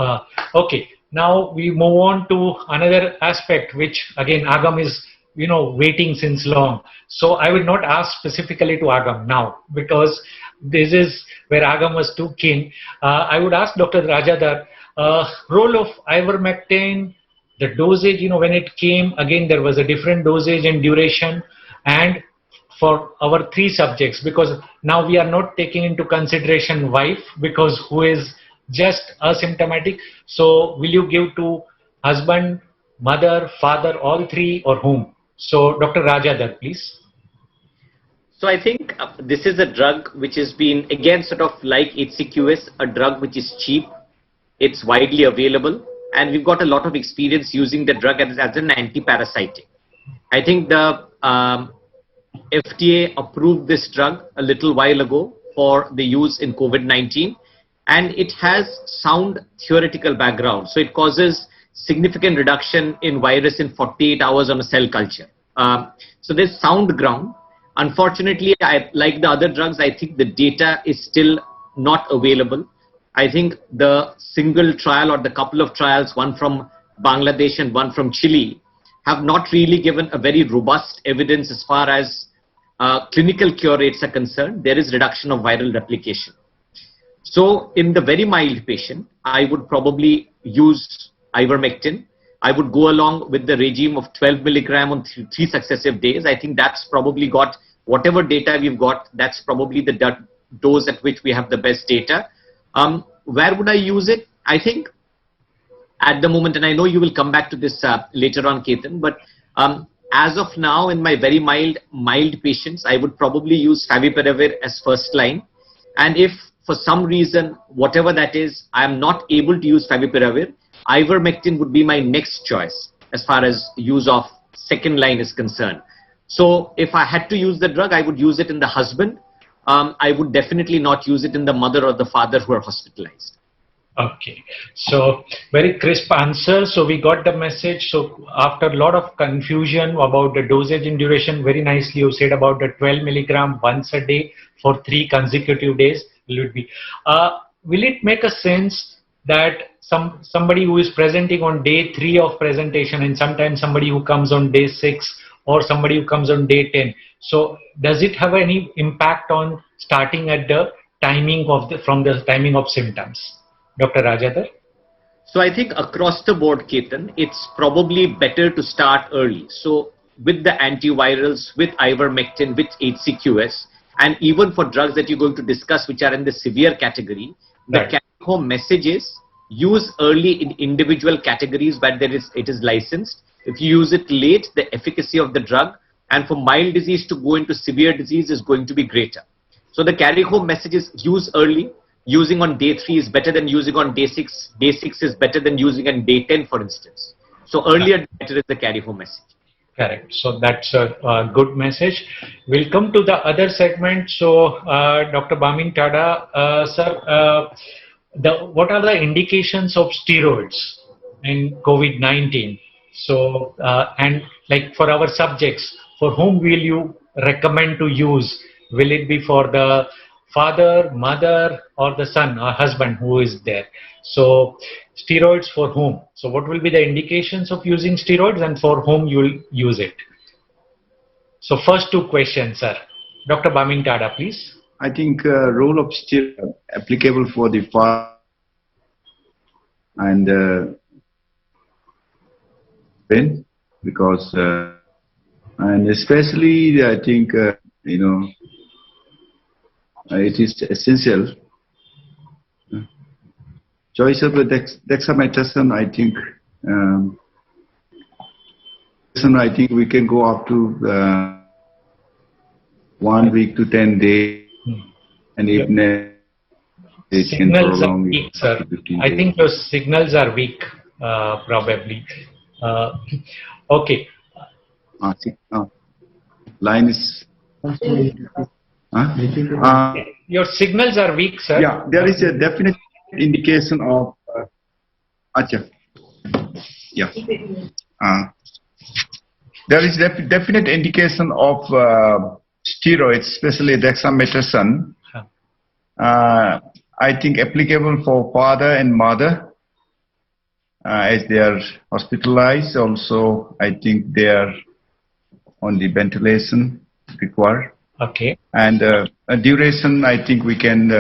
okay. Now we move on to another aspect, which again Agam is waiting since long. So I will not ask specifically to Agam now, because this is where Agam was too keen. I would ask Dr. Rajadhar, role of ivermectin, the dosage, when it came, again, there was a different dosage and duration. And for our 3 subjects, because now we are not taking into consideration wife, because who is just asymptomatic. So will you give to husband, mother, father, all 3, or whom? So Dr. Rajadhar, please. So I think this is a drug which has been, again, sort of like HCQS, a drug which is cheap. It's widely available, and we've got a lot of experience using the drug as an antiparasitic. I think the FDA approved this drug a little while ago for the use in COVID-19, and it has sound theoretical background. So it causes significant reduction in virus in 48 hours on a cell culture. So there's sound ground. Unfortunately, like the other drugs, I think the data is still not available. I think the single trial or the couple of trials, one from Bangladesh and one from Chile, have not really given a very robust evidence as far as clinical cure rates are concerned. There is reduction of viral replication. So in the very mild patient, I would probably use ivermectin. I would go along with the regime of 12 milligram on 3 successive days. I think that's probably got, whatever data we've got, that's probably the dose at which we have the best data. Where would I use it? I think at the moment, and I know you will come back to this later on, Ketan, but as of now, in my very mild patients, I would probably use favipiravir as first line. And if for some reason, whatever that is, I am not able to use favipiravir, ivermectin would be my next choice as far as use of second line is concerned. So if I had to use the drug, I would use it in the husband. I would definitely not use it in the mother or the father who are hospitalized. Okay, so very crisp answer. So we got the message. So after a lot of confusion about the dosage and duration, very nicely you said about the 12 milligram once a day for 3 consecutive days. Will it make a sense that somebody who is presenting on day 3 of presentation, and sometimes somebody who comes on day 6 or somebody who comes on day 10, so does it have any impact on starting at the timing of from the timing of symptoms? Dr. Rajadhar? So I think across the board, Ketan, it's probably better to start early. So with the antivirals, with ivermectin, with HCQS, and even for drugs that you're going to discuss which are in the severe category, the home message is use early in individual categories where it is licensed. If you use it late, the efficacy of the drug and for mild disease to go into severe disease is going to be greater. So the carry home message is use early. Using on day 3 is better than using on day 6. Day 6 is better than using on day 10, for instance. So earlier better is the carry home message. Correct. So that's a good message. We'll come to the other segment. So Dr. Bamin Tada, sir, what are the indications of steroids in COVID-19? So and like for our subjects, for whom will you recommend to use? Will it be for the father, mother, or the son or husband who is there? So steroids for whom? So what will be the indications of using steroids and for whom you will use it? So first 2 questions, sir. Dr. Bamin Tada, please. I think role of steroid applicable for the father and pain, because and especially I think it is essential. Choice of dexamethasone, I think we can go up to 1 week to 10 days, and if it can prolong weak, sir. I think your signals are weak, probably. Okay. Line is. Your signals are weak, sir. Yeah, there is a definite indication of. There is definite indication of steroids, especially dexamethasone. I think applicable for father and mother as they are hospitalized. Also, I think they are on the ventilation required. Okay. And a duration, I think we can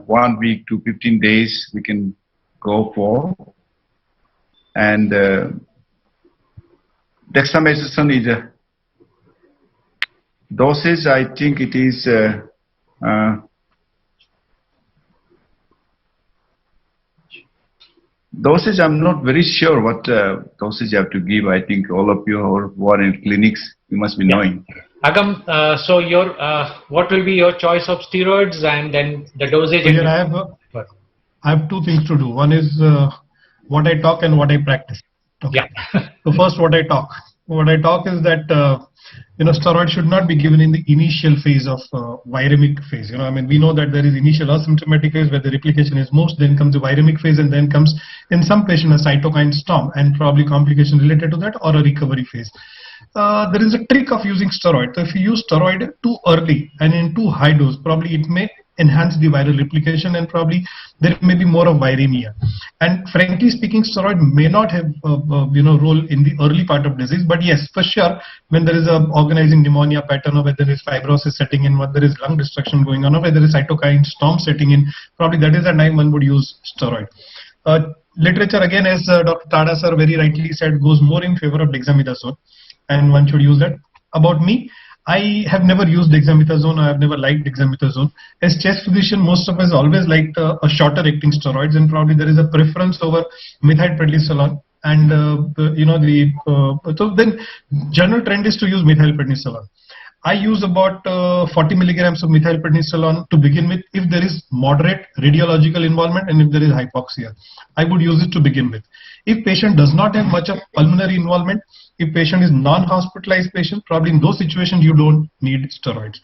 1 week to 15 days we can go for. And dexamethasone is a dosage. I think it is dosage. I'm not very sure what dosage you have to give. I think all of you who are in clinics, you must be knowing. Agam, so your what will be your choice of steroids and then the dosage? So here I have 2 things to do. One is what I talk and what I practice. Okay. Yeah. So first, what I talk. What I talk is that steroid should not be given in the initial phase of viremic phase. I mean, we know that there is initial asymptomatic phase where the replication is most, then comes the viremic phase, and then comes in some patient a cytokine storm and probably complication related to that or a recovery phase. There is a trick of using steroid. So if you use steroid too early and in too high dose, probably it may enhance the viral replication and probably there may be more of viremia. And frankly speaking, steroid may not have role in the early part of disease, but yes, for sure, when there is a organizing pneumonia pattern, or whether there is fibrosis setting in, whether there is lung destruction going on, or whether there is cytokine storm setting in, probably that is the time one would use steroid. Literature again, as Dr. Tada sir very rightly said, goes more in favor of dexamethasone, and one should use that. About me, I have never used dexamethasone. I have never liked dexamethasone. As chest physician, most of us always liked a shorter acting steroids, and probably there is a preference over methylprednisolone. And so then general trend is to use methylprednisolone. I use about 40 milligrams of methylprednisolone to begin with if there is moderate radiological involvement and if there is hypoxia. I would use it to begin with. If patient does not have much of pulmonary involvement, if patient is non-hospitalized patient, probably in those situations you don't need steroids.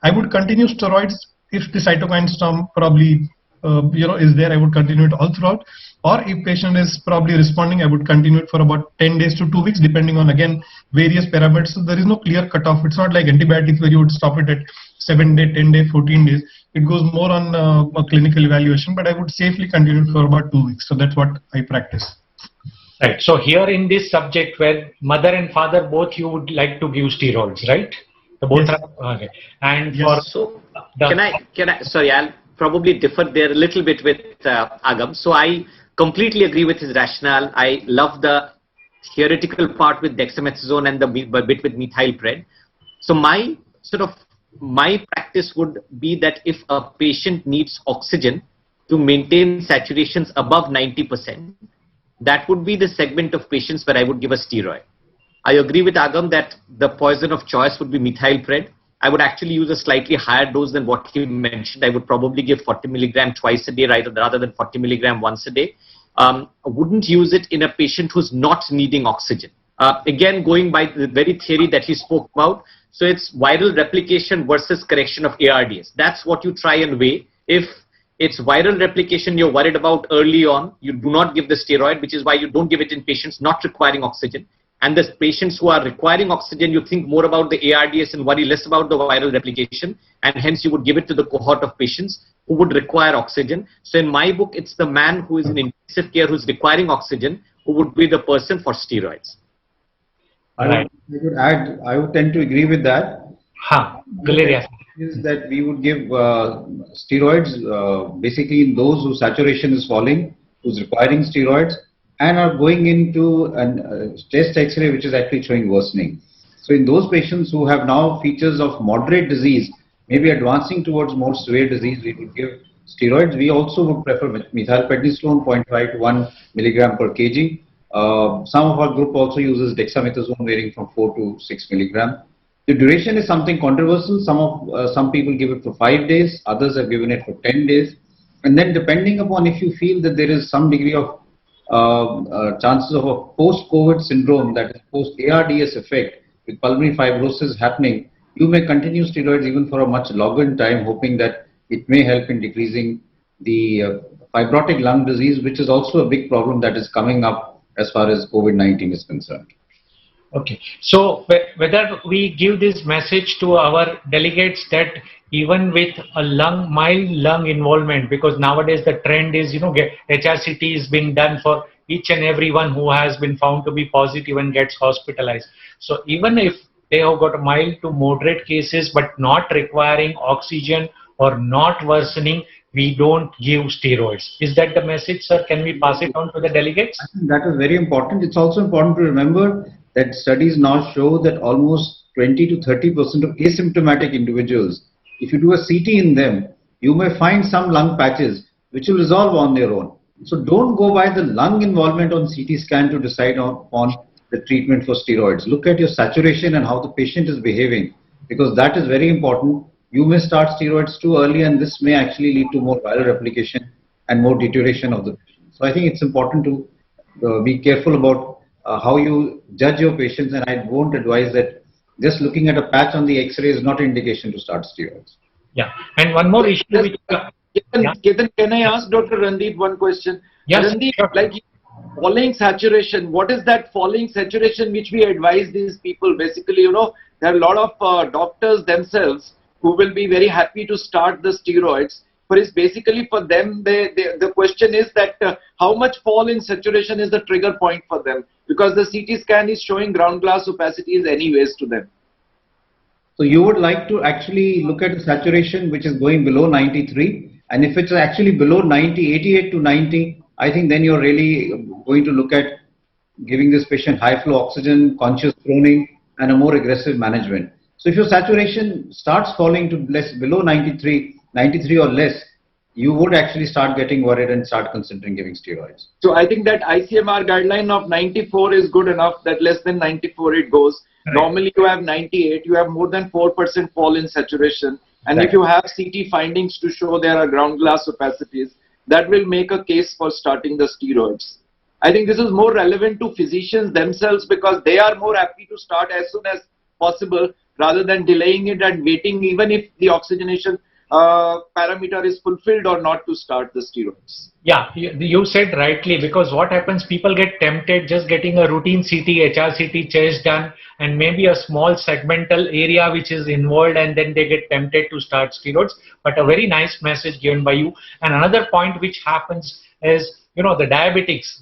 I would continue steroids if the cytokine storm probably is there. I would continue it all throughout. Or if patient is probably responding, I would continue it for about 10 days to 2 weeks, depending on again various parameters. So there is no clear cutoff. It's not like antibiotics where you would stop it at 7 day, 10 day, 14 days. It goes more on a clinical evaluation, but I would safely continue it for about 2 weeks. So that's what I practice. Right. So here in this subject where mother and father both you would like to give steroids, right? The both Yes. are okay. And Yes. for So can I? Sorry, I'll probably differ there a little bit with Agam. So I completely agree with his rationale. I love the theoretical part with dexamethasone and the bit with methylpred. So my practice would be that if a patient needs oxygen to maintain saturations above 90%, that would be the segment of patients where I would give a steroid. I agree with Agam that the poison of choice would be methylpred. I would actually use a slightly higher dose than what he mentioned. I would probably give 40 milligram twice a day rather than 40 milligram once a day. I wouldn't use it in a patient who's not needing oxygen. Again, going by the very theory that he spoke about, so it's viral replication versus correction of ARDS. That's what you try and weigh. If it's viral replication you're worried about early on, you do not give the steroid, which is why you don't give it in patients not requiring oxygen. And the patients who are requiring oxygen, you think more about the ARDS and worry less about the viral replication, and hence you would give it to the cohort of patients who would require oxygen. So in my book, it's the man who is in intensive care who's requiring oxygen who would be the person for steroids. I would add, I would tend to agree with that. Guleria. Is that we would give steroids basically in those whose saturation is falling, who's requiring steroids, and are going into a chest X-ray which is actually showing worsening. So in those patients who have now features of moderate disease, maybe advancing towards more severe disease, we would give steroids. We also would prefer methylprednisolone 0.5 to 1 milligram per kg. Some of our group also uses dexamethasone varying from 4 to 6 milligram. The duration is something controversial. Some people give it for 5 days, others have given it for 10 days. And then depending upon if you feel that there is some degree of chances of a post-COVID syndrome, that is post-ARDS effect with pulmonary fibrosis happening, you may continue steroids even for a much longer time, hoping that it may help in decreasing the fibrotic lung disease, which is also a big problem that is coming up as far as COVID-19 is concerned. Okay, so whether we give this message to our delegates that even with a mild lung involvement, because nowadays the trend is, HRCT is being done for each and everyone who has been found to be positive and gets hospitalized. So even if they have got mild to moderate cases but not requiring oxygen or not worsening, we don't give steroids. Is that the message, sir? Can we pass it on to the delegates? I think that is very important. It's also important to remember that studies now show that almost 20 to 30% of asymptomatic individuals, if you do a CT in them, you may find some lung patches which will resolve on their own. So don't go by the lung involvement on CT scan to decide on the treatment for steroids. Look at your saturation and how the patient is behaving, because that is very important. You may start steroids too early and this may actually lead to more viral replication and more deterioration of the patient. So I think it's important to be careful about how you judge your patients, and I won't advise that just looking at a patch on the X-ray is not an indication to start steroids. Yeah, and one more issue. Ketan, can I ask Dr. Randeep one question? Yes, Randeep, sure. like falling saturation, what is that falling saturation which we advise these people? Basically, there are a lot of doctors themselves who will be very happy to start the steroids. But it's basically for them, the question is that how much fall in saturation is the trigger point for them? Because the CT scan is showing ground glass opacities anyways to them. So you would like to actually look at the saturation which is going below 93. And if it's actually below 90, 88 to 90, I think then you're really going to look at giving this patient high flow oxygen, conscious proning, and a more aggressive management. So if your saturation starts falling to below 93 or less, you would actually start getting worried and start considering giving steroids. So I think that ICMR guideline of 94 is good enough, that less than 94 it goes. Right. Normally you have 98, you have more than 4% fall in saturation. And right. If you have CT findings to show there are ground glass opacities, that will make a case for starting the steroids. I think this is more relevant to physicians themselves because they are more happy to start as soon as possible rather than delaying it and waiting even if the oxygenation parameter is fulfilled or not to start the steroids. Yeah, you said rightly, because what happens, people get tempted just getting a routine CT, HRCT chest done and maybe a small segmental area which is involved, and then they get tempted to start steroids. But a very nice message given by you. And another point which happens is, the diabetics,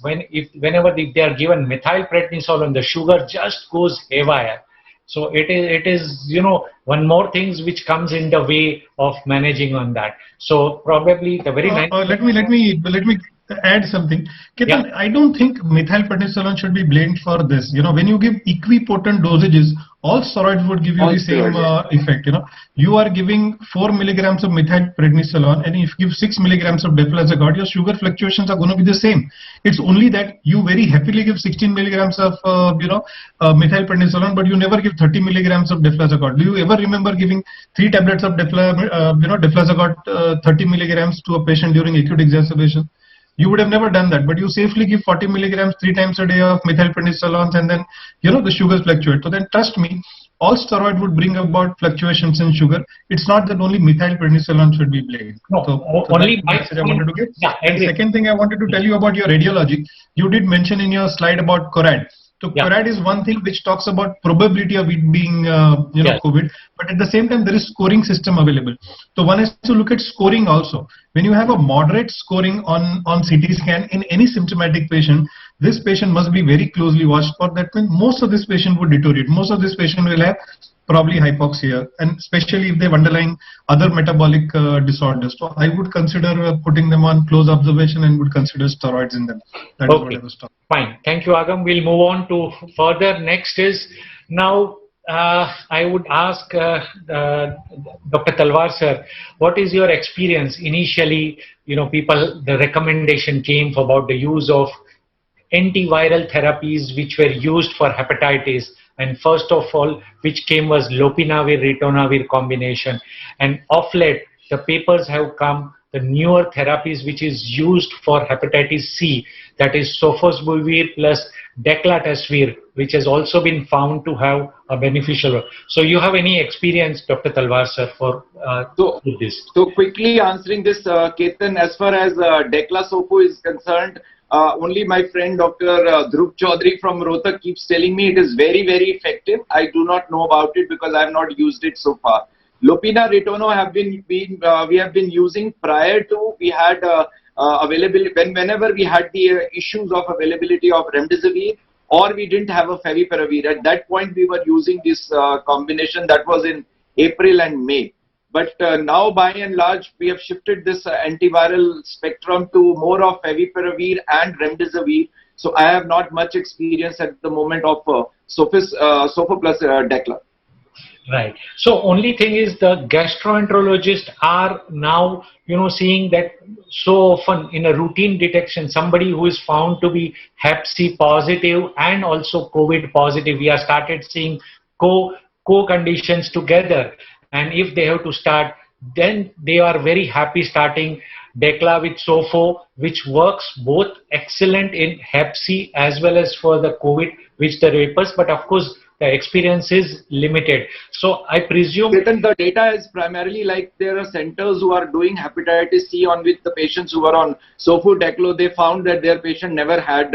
whenever they are given methylprednisolone, the sugar just goes haywire. So it is one more things which comes in the way of managing on that. So probably the very nice. Let me add something. Ketan, Yeah. I don't think methylprednisolone should be blamed for this. When you give equipotent dosages, all steroids would give you All the same steroids. effect. You are giving 4 milligrams of methylprednisolone, and if you give 6 milligrams of deflazacort, your sugar fluctuations are going to be the same. It's only that you very happily give 16 milligrams of methylprednisolone, but you never give 30 milligrams of deflazacort. Do you ever remember giving 3 tablets of deflazacort 30 milligrams to a patient during acute exacerbation? You would have never done that, but you safely give 40 milligrams 3 times a day of methylprednisolones, and then the sugars fluctuate. So then trust me, all steroid would bring about fluctuations in sugar. It's not that only methylprednisolone should be blamed. No, So only that's the message I wanted to get. Yeah, And agree. second thing I wanted to tell you about your radiology. You did mention in your slide about CORAD. So Yeah. CORAD is one thing which talks about probability of it being Yes. COVID, but at the same time there is scoring system available. So one has to look at scoring also. When you have a moderate scoring on CT scan in any symptomatic patient, this patient must be very closely watched for. That means most of this patient would deteriorate. Most of this patient will have probably hypoxia, and especially if they have underlying other metabolic disorders. So I would consider putting them on close observation and would consider steroids in them. That is what I was talking. Fine. Thank you, Agam. We'll move on to further. Next is now I would ask Dr. Talwar sir, what is your experience? Initially, the recommendation came about the use of antiviral therapies which were used for hepatitis, and first of all which came was lopinavir-ritonavir combination, and of late the papers have come, the newer therapies which is used for hepatitis C, that is sofosbuvir plus declatesvir, which has also been found to have a beneficial role. So you have any experience, Dr. Talwar sir, for with this? So quickly answering this, Ketan, as far as Declasofo is concerned, only my friend Dr. Dhruv Chaudhary from Rohtak keeps telling me it is very, very effective. I do not know about it because I have not used it so far. Lopina Ritono we have been using prior to we had availability whenever we had the issues of availability of remdesivir, or we didn't have a favipiravir. At that point we were using this combination. That was in April and May. But now by and large we have shifted this antiviral spectrum to more of favipiravir and remdesivir. So I have not much experience at the moment of Sofo plus Decla. Right. So only thing is the gastroenterologists are now, seeing that so often in a routine detection, somebody who is found to be Hep C positive and also COVID positive, we have started seeing co-conditions together. And if they have to start, then they are very happy starting Decla with Sofo, which works both excellent in Hep C as well as for the COVID, which the papers, but of course the experience is limited. So I presume the data is primarily like there are centers who are doing hepatitis C on with the patients who are on Sofo Declo. They found that their patient never had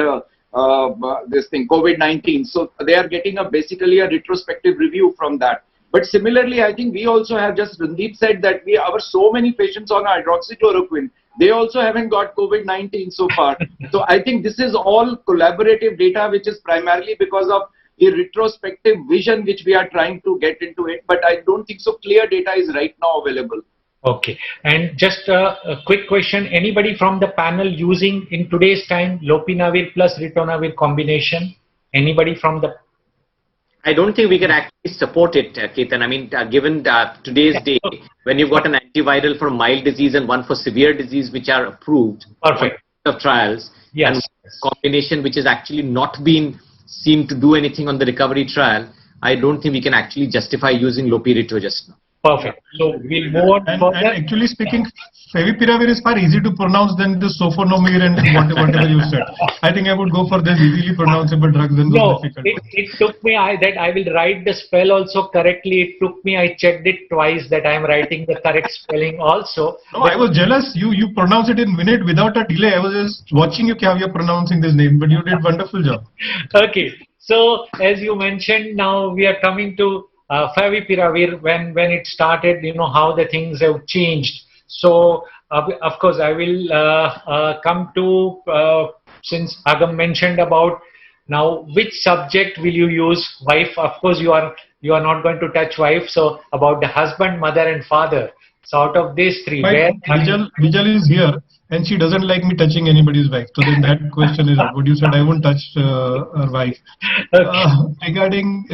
this thing COVID-19. So they are getting basically a retrospective review from that. But similarly, I think we also have, just Randeep said that we have so many patients on hydroxychloroquine. They also haven't got COVID-19 so far. So I think this is all collaborative data, which is primarily because of the retrospective vision which we are trying to get into it. But I don't think so clear data is right now available. Okay. And just a quick question. Anybody from the panel using in today's time lopinavir plus ritonavir combination? Anybody from the... I don't think we can actually support it, Ketan. I mean, given today's day, when you've got an antiviral for mild disease and one for severe disease, which are approved Perfect. of trials, Yes. and combination which has actually not been seen to do anything on the recovery trial, I don't think we can actually justify using lopirito just now. Perfect. So we'll move on And further. actually speaking, favipiravir is far easy to pronounce than the sofosbuvir and whatever you said. I think I would go for this easily pronounceable drugs than those difficult. It took me, I will write the spell also correctly. It took me, I checked it twice that I am writing the correct spelling also. No, I was jealous. You pronounce it in minute without a delay. I was just watching you how you're pronouncing this name, but you did wonderful job. Okay. So as you mentioned, now we are coming to favipiravir. When it started, how the things have changed. So of course I will come to since Agam mentioned about now which subject will you use. Wife, of course you are not going to touch wife. So about the husband, mother and father. So out of these three, But where Vijal is here and she doesn't like me touching anybody's wife. So then that question is out. What you said, I won't touch her wife. Okay. Regarding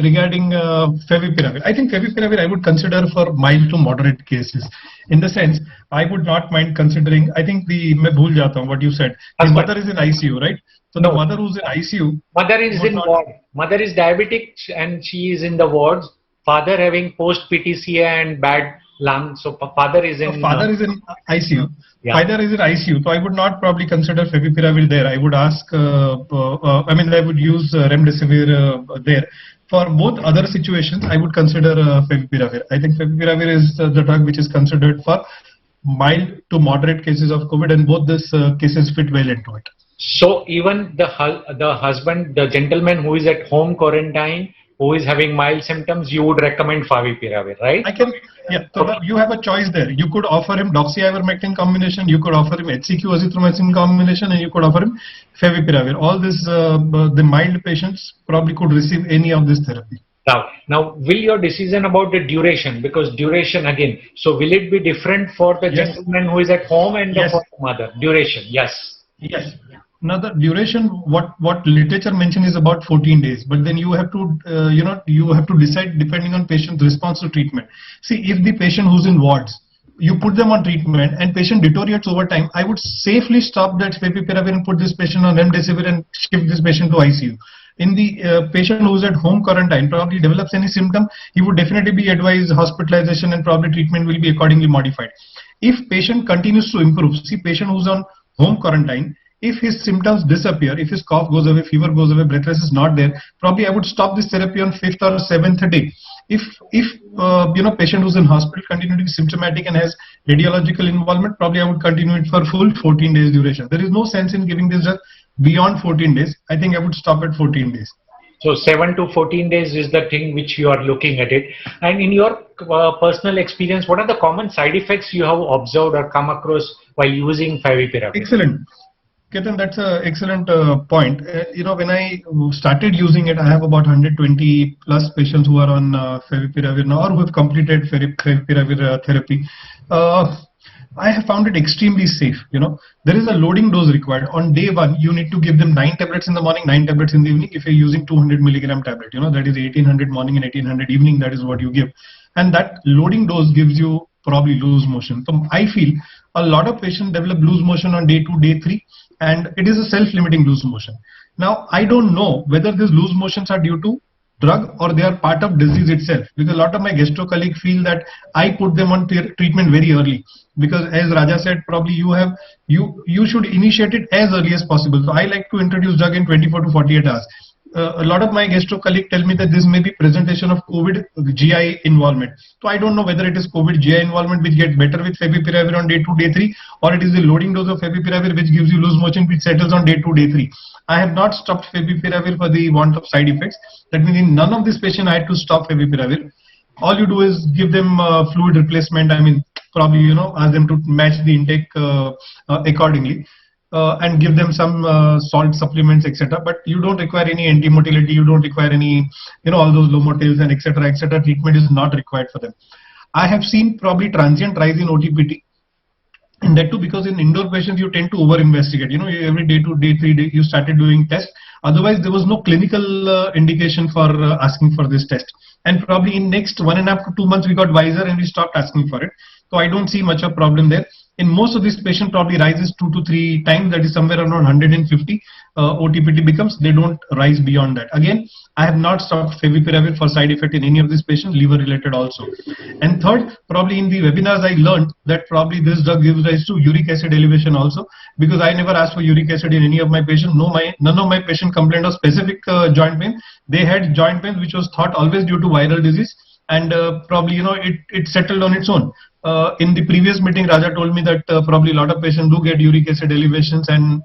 favipiravir, I think favipiravir I would consider for mild to moderate cases. In the sense, I would not mind considering. I think मैं भूल जाता हूँ what you said. The mother is in ICU, right? So the mother who's in ICU. Mother is in ward. Mother is diabetic and she is in the wards. Father having post PTCA and bad lung. So father is in. Father is in ICU. Yeah. Father is in ICU. So I would not probably consider favipiravir there. I would ask. I would use remdesivir there. For both other situations, I would consider favipiravir. I think favipiravir is the drug which is considered for mild to moderate cases of COVID, and both these cases fit well into it. So even the husband, the gentleman who is at home quarantine, who is having mild symptoms, you would recommend favipiravir, right? So you have a choice there. You could offer him doxycycline combination, you could offer him HCQ azithromycin combination, and you could offer him favipiravir. All this, the mild patients probably could receive any of this therapy. Now, will your decision about the duration, because duration again, so will it be different for the gentleman who is at home and for the mother? Duration, yes. Yes. Now the duration, what literature mention is about 14 days, but then you have to, you have to decide depending on patient's response to treatment. See, if the patient who's in wards, you put them on treatment and patient deteriorates over time, I would safely stop that favipiravir and put this patient on remdesivir and shift this patient to ICU. In the patient who's at home quarantine, probably develops any symptom, he would definitely be advised hospitalization and probably treatment will be accordingly modified. If patient continues to improve, see patient who's on home quarantine, if his symptoms disappear, if his cough goes away, fever goes away, breathlessness is not there, probably I would stop this therapy on 5th or 7th day. If patient who's in hospital continue to be symptomatic and has radiological involvement, probably I would continue it for full 14 days duration. There is no sense in giving this drug beyond 14 days. I think I would stop at 14 days. So 7 to 14 days is the thing which you are looking at it. And in your personal experience, what are the common side effects you have observed or come across while using favipiravir? Excellent. Ketan, that's an excellent point. When I started using it, I have about 120 plus patients who are on favipiravir now or who have completed favipiravir therapy. I have found it extremely safe. There is a loading dose required. On day one, you need to give them 9 tablets in the morning, 9 tablets in the evening. If you're using 200 milligram tablet, that is 1800 morning and 1800 evening. That is what you give. And that loading dose gives you probably loose motion. So I feel a lot of patients develop loose motion on day 2, day 3. And it is a self-limiting loose motion. Now, I don't know whether these loose motions are due to drug or they are part of disease itself. Because a lot of my gastro colleagues feel that I put them on treatment very early. Because as Raja said, probably you should initiate it as early as possible. So I like to introduce drug in 24 to 48 hours. A lot of my gastro colleagues tell me that this may be presentation of COVID GI involvement. So I don't know whether it is COVID GI involvement which gets better with favipiravir on day 2, day 3, or it is the loading dose of favipiravir which gives you loose motion which settles on day 2, day 3. I have not stopped favipiravir for the want of side effects. That means in none of this patient I had to stop favipiravir. All you do is give them fluid replacement. Probably ask them to match the intake accordingly. And give them some salt supplements, etc. But you don't require any anti-motility, you don't require any, all those low motels and etc. etc. Treatment is not required for them. I have seen probably transient rise in OTPT, and that too because in indoor patients you tend to over-investigate. Every day 2, day 3 you started doing tests. Otherwise, there was no clinical indication for asking for this test. And probably in next 1.5 to 2 months we got wiser and we stopped asking for it. So I don't see much of a problem there. In most of these patients probably rises 2 to 3 times, that is somewhere around 150 OTPT becomes, they don't rise beyond that. Again, I have not stopped favipiravir for side effect in any of these patients, liver related also. And third, probably in the webinars I learned that probably this drug gives rise to uric acid elevation also, because I never asked for uric acid in any of my patients. None of my patients complained of specific joint pain. They had joint pain which was thought always due to viral disease, and probably it settled on its own. In the previous meeting, Raja told me that probably a lot of patients do get uric acid elevations, and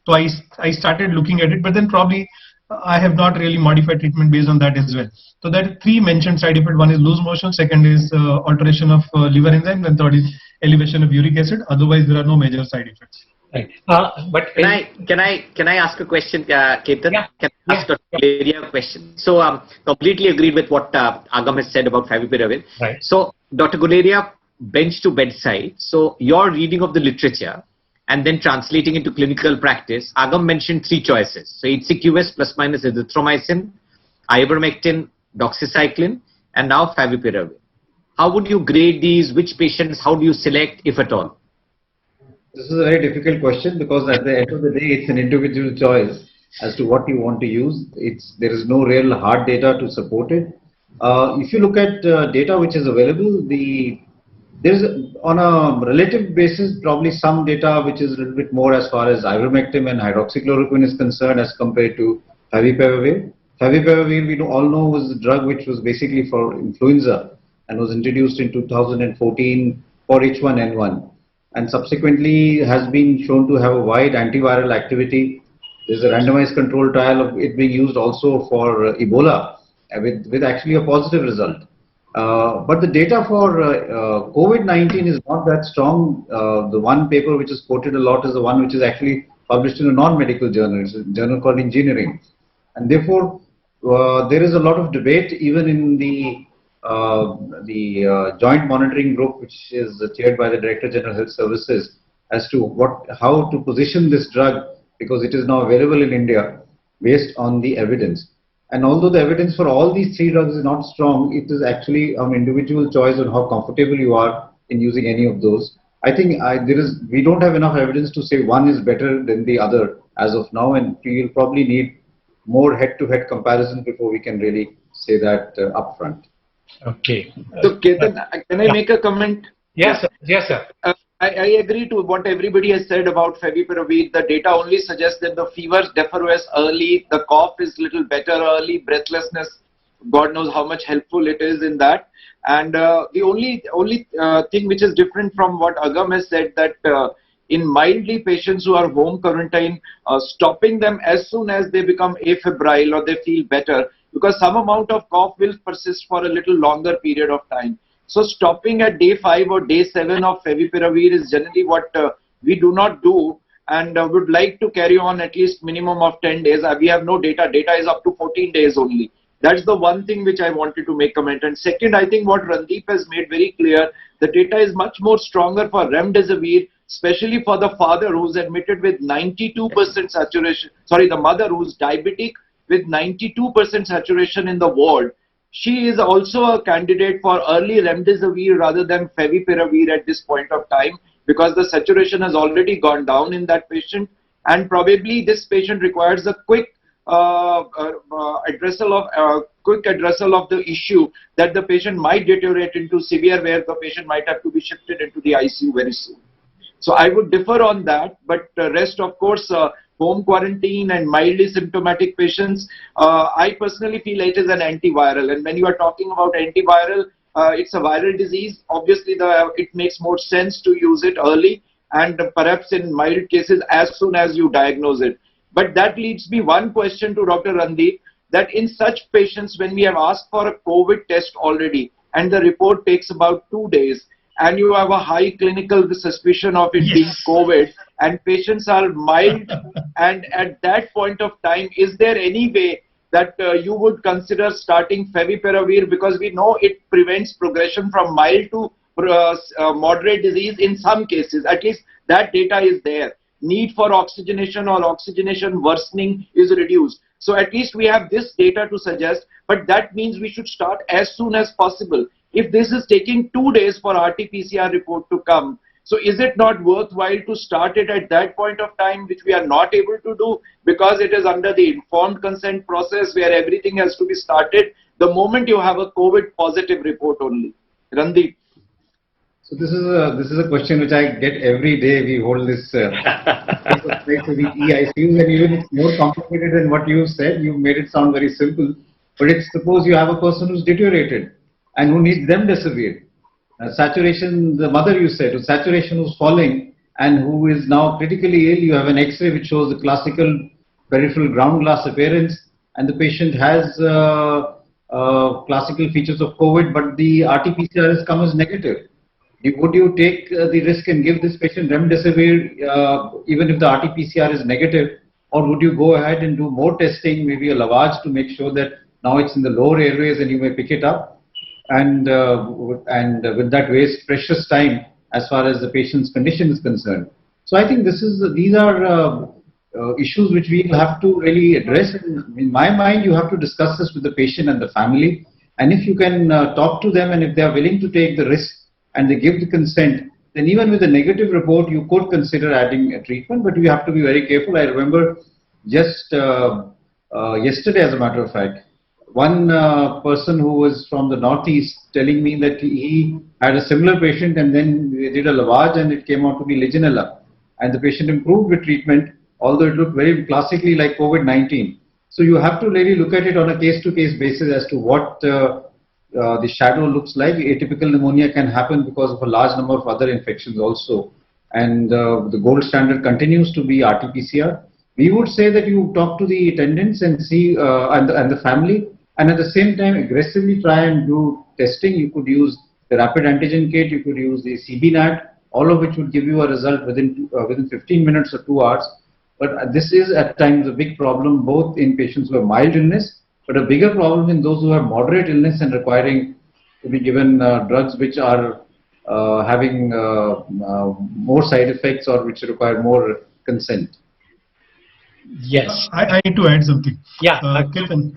so I started looking at it, but then probably I have not really modified treatment based on that as well. So there are 3 mentioned side effects. One is loose motion, second is alteration of liver enzymes, and third is elevation of uric acid. Otherwise, there are no major side effects. Right. But can I ask a question, Ketan? Yeah. Can I ask Dr. Guleria a question? So completely agreed with what Agam has said about favipiravir. Right. So Dr. Guleria, bench to bedside. So your reading of the literature and then translating into clinical practice. Agam mentioned 3 choices. So HCQS plus minus azithromycin, ivermectin, doxycycline, and now favipiravir. How would you grade these? Which patients? How do you select, if at all? This is a very difficult question because at the end of the day, it's an individual choice as to what you want to use. There is no real hard data to support it. If you look at data which is available, there's on a relative basis probably some data which is a little bit more as far as ivermectin and hydroxychloroquine is concerned as compared to favipiravir. Favipiravir, we all know, was a drug which was basically for influenza and was introduced in 2014 for H1N1 and subsequently has been shown to have a wide antiviral activity. There's a randomized control trial of it being used also for Ebola with actually a positive result. But the data for COVID-19 is not that strong. The one paper which is quoted a lot is the one which is actually published in a non-medical journal. It's a journal called Engineering. And therefore, there is a lot of debate even in the joint monitoring group, which is chaired by the Director General Health Services, as to how to position this drug, because it is now available in India based on the evidence. And although the evidence for all these 3 drugs is not strong, it is actually an individual choice on how comfortable you are in using any of those. I think we don't have enough evidence to say one is better than the other as of now, and we will probably need more head-to-head comparison before we can really say that upfront. Okay. So Ketan, can I make a comment? Yes, sir. Yes, sir. I agree to what everybody has said about favipiravir. The data only suggests that the fever differs early, the cough is little better early, breathlessness, God knows how much helpful it is in that. And the only thing which is different from what Agam has said, that in mildly patients who are home quarantine, stopping them as soon as they become afebrile or they feel better, because some amount of cough will persist for a little longer period of time. So stopping at day 5 or day 7 of favipiravir is generally what we do not do, and would like to carry on at least minimum of 10 days. We have no data. Data is up to 14 days only. That's the one thing which I wanted to make comment. And second, I think what Randeep has made very clear, the data is much more stronger for remdesivir, especially for the father who's admitted with 92% saturation. Sorry, the mother who's diabetic with 92% saturation in the ward. She is also a candidate for early remdesivir rather than favipiravir at this point of time, because the saturation has already gone down in that patient, and probably this patient requires a quick addressal of the issue, that the patient might deteriorate into severe, where the patient might have to be shifted into the ICU very soon. So I would differ on that, but rest, of course, home quarantine and mildly symptomatic patients, I personally feel it is an antiviral. And when you are talking about antiviral, it's a viral disease. Obviously, it makes more sense to use it early, and perhaps in mild cases as soon as you diagnose it. But that leads me one question to Dr. Randeep, that in such patients, when we have asked for a COVID test already and the report takes about 2 days, and you have a high clinical suspicion of it being COVID, and patients are mild, and at that point of time, is there any way that you would consider starting favipiravir, because we know it prevents progression from mild to moderate disease in some cases? At least that data is there. Need for oxygenation or oxygenation worsening is reduced. So at least we have this data to suggest, but that means we should start as soon as possible. If this is taking 2 days for RT-PCR report to come, so is it not worthwhile to start it at that point of time, which we are not able to do because it is under the informed consent process where everything has to be started the moment you have a COVID positive report only? Randeep. So this is a question which I get every day. We hold this I feel that even it's more complicated than what you said. You made it sound very simple, but it's suppose you have a person who's deteriorated and who needs remdesivir. Saturation, the mother you said, saturation was falling and who is now critically ill. You have an X-ray which shows the classical peripheral ground glass appearance, and the patient has classical features of COVID, but the RT-PCR has come as negative. Would you take the risk and give this patient remdesivir even if the RT-PCR is negative, or would you go ahead and do more testing, maybe a lavage to make sure that now it's in the lower airways and you may pick it up? with that waste precious time as far as the patient's condition is concerned. So I think these are issues which we will have to really address. In my mind, you have to discuss this with the patient and the family. And if you can talk to them, and if they are willing to take the risk and they give the consent, then even with a negative report, you could consider adding a treatment. But you have to be very careful. I remember just yesterday, as a matter of fact, one person who was from the Northeast telling me that he had a similar patient, and then they did a lavage and it came out to be Legionella. And the patient improved with treatment, although it looked very classically like COVID-19. So you have to really look at it on a case-to-case basis as to what the shadow looks like. Atypical pneumonia can happen because of a large number of other infections also. And the gold standard continues to be RT-PCR. We would say that you talk to the attendants and see, and the family, and at the same time aggressively try and do testing. You could use the rapid antigen kit, you could use the CBNAT, all of which would give you a result within 15 minutes or 2 hours. But this is at times a big problem, both in patients who have mild illness, but a bigger problem in those who have moderate illness and requiring to be given drugs which are having more side effects or which require more consent. Yes. I need to add something. Yeah. Ketan,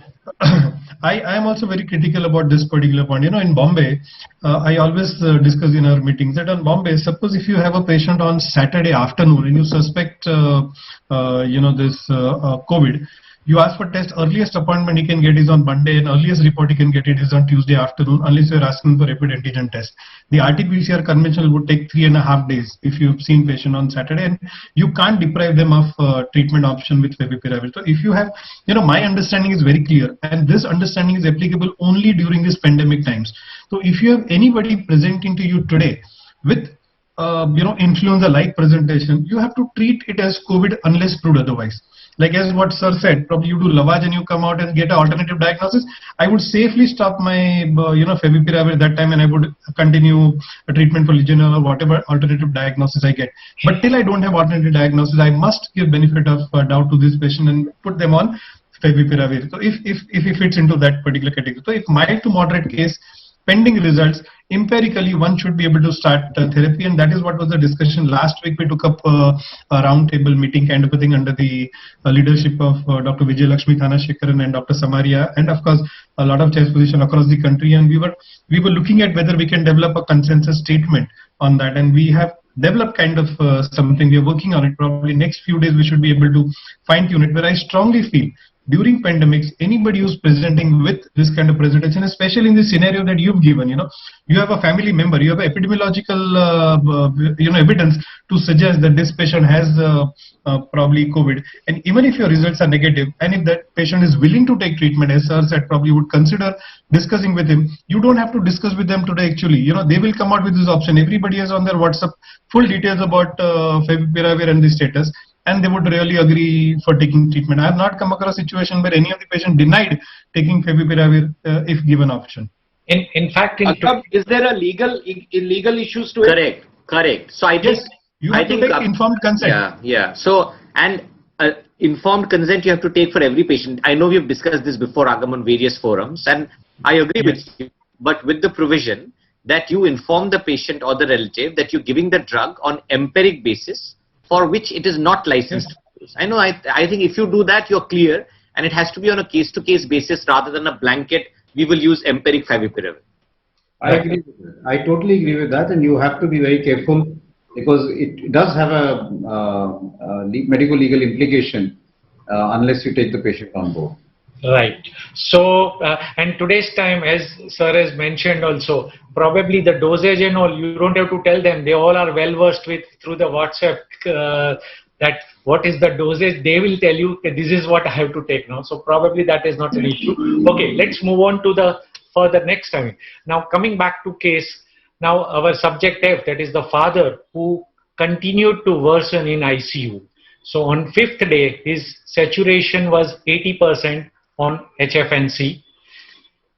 I am also very critical about this particular point. You know, in Bombay, I always discuss in our meetings that on Bombay, suppose if you have a patient on Saturday afternoon and you suspect, this COVID, you ask for test. Earliest appointment he can get is on Monday, and earliest report he can get it is on Tuesday afternoon, unless you're asking for rapid antigen test. The RT-PCR conventional would take 3.5 days if you've seen patient on Saturday, and you can't deprive them of treatment option with favipiravir. So if you have, my understanding is very clear, and this understanding is applicable only during these pandemic times. So if you have anybody presenting to you today with influenza-like presentation, you have to treat it as COVID unless proved otherwise. Like as what sir said, probably you do lavage and you come out and get an alternative diagnosis. I would safely stop my, favipiravir at that time, and I would continue a treatment for Legionella or whatever alternative diagnosis I get. But till I don't have alternative diagnosis, I must give benefit of doubt to this patient and put them on favipiravir. So if it fits into that particular category. So if mild to moderate case, pending results, empirically one should be able to start therapy, and that is what was the discussion last week. We took up a roundtable meeting kind of a thing under the leadership of Dr. Vijay Lakshmi Thanashekaran and Dr. Samaria, and of course a lot of chairs position across the country, and we were looking at whether we can develop a consensus statement on that, and we have developed kind of something. We are working on it. Probably next few days we should be able to fine tune it, where I strongly feel during pandemics, anybody who's presenting with this kind of presentation, especially in the scenario that you've given, you have a family member, you have epidemiological, evidence to suggest that this patient has probably COVID. And even if your results are negative, and if that patient is willing to take treatment, as sir said, probably would consider discussing with him. You don't have to discuss with them today, actually. They will come out with this option. Everybody has on their WhatsApp full details about favipiravir and the status, and they would really agree for taking treatment. I have not come across a situation where any of the patient denied taking favipiravir if given option. In fact, is there a illegal issues to it? Correct. So I think take informed consent. Yeah. So, and informed consent you have to take for every patient. I know we have discussed this before, Agam, on various forums, and I agree with you, but with the provision that you inform the patient or the relative that you're giving the drug on empiric basis, for which it is not licensed. Yes. I think if you do that, you're clear, and it has to be on a case-to-case basis rather than a blanket, we will use empiric favipiravir. I agree with that. I totally agree with that, and you have to be very careful because it does have a medical legal implication unless you take the patient on board. Right. So, and today's time, as sir has mentioned also, probably the dosage and all, you don't have to tell them. They all are well versed with through the WhatsApp that what is the dosage. They will tell you that this is what I have to take now. So probably that is not an issue. Okay, let's move on to the next time. Now coming back to case, now our subject F, that is the father who continued to worsen in ICU. So on 5th day, his saturation was 80% on HFNC.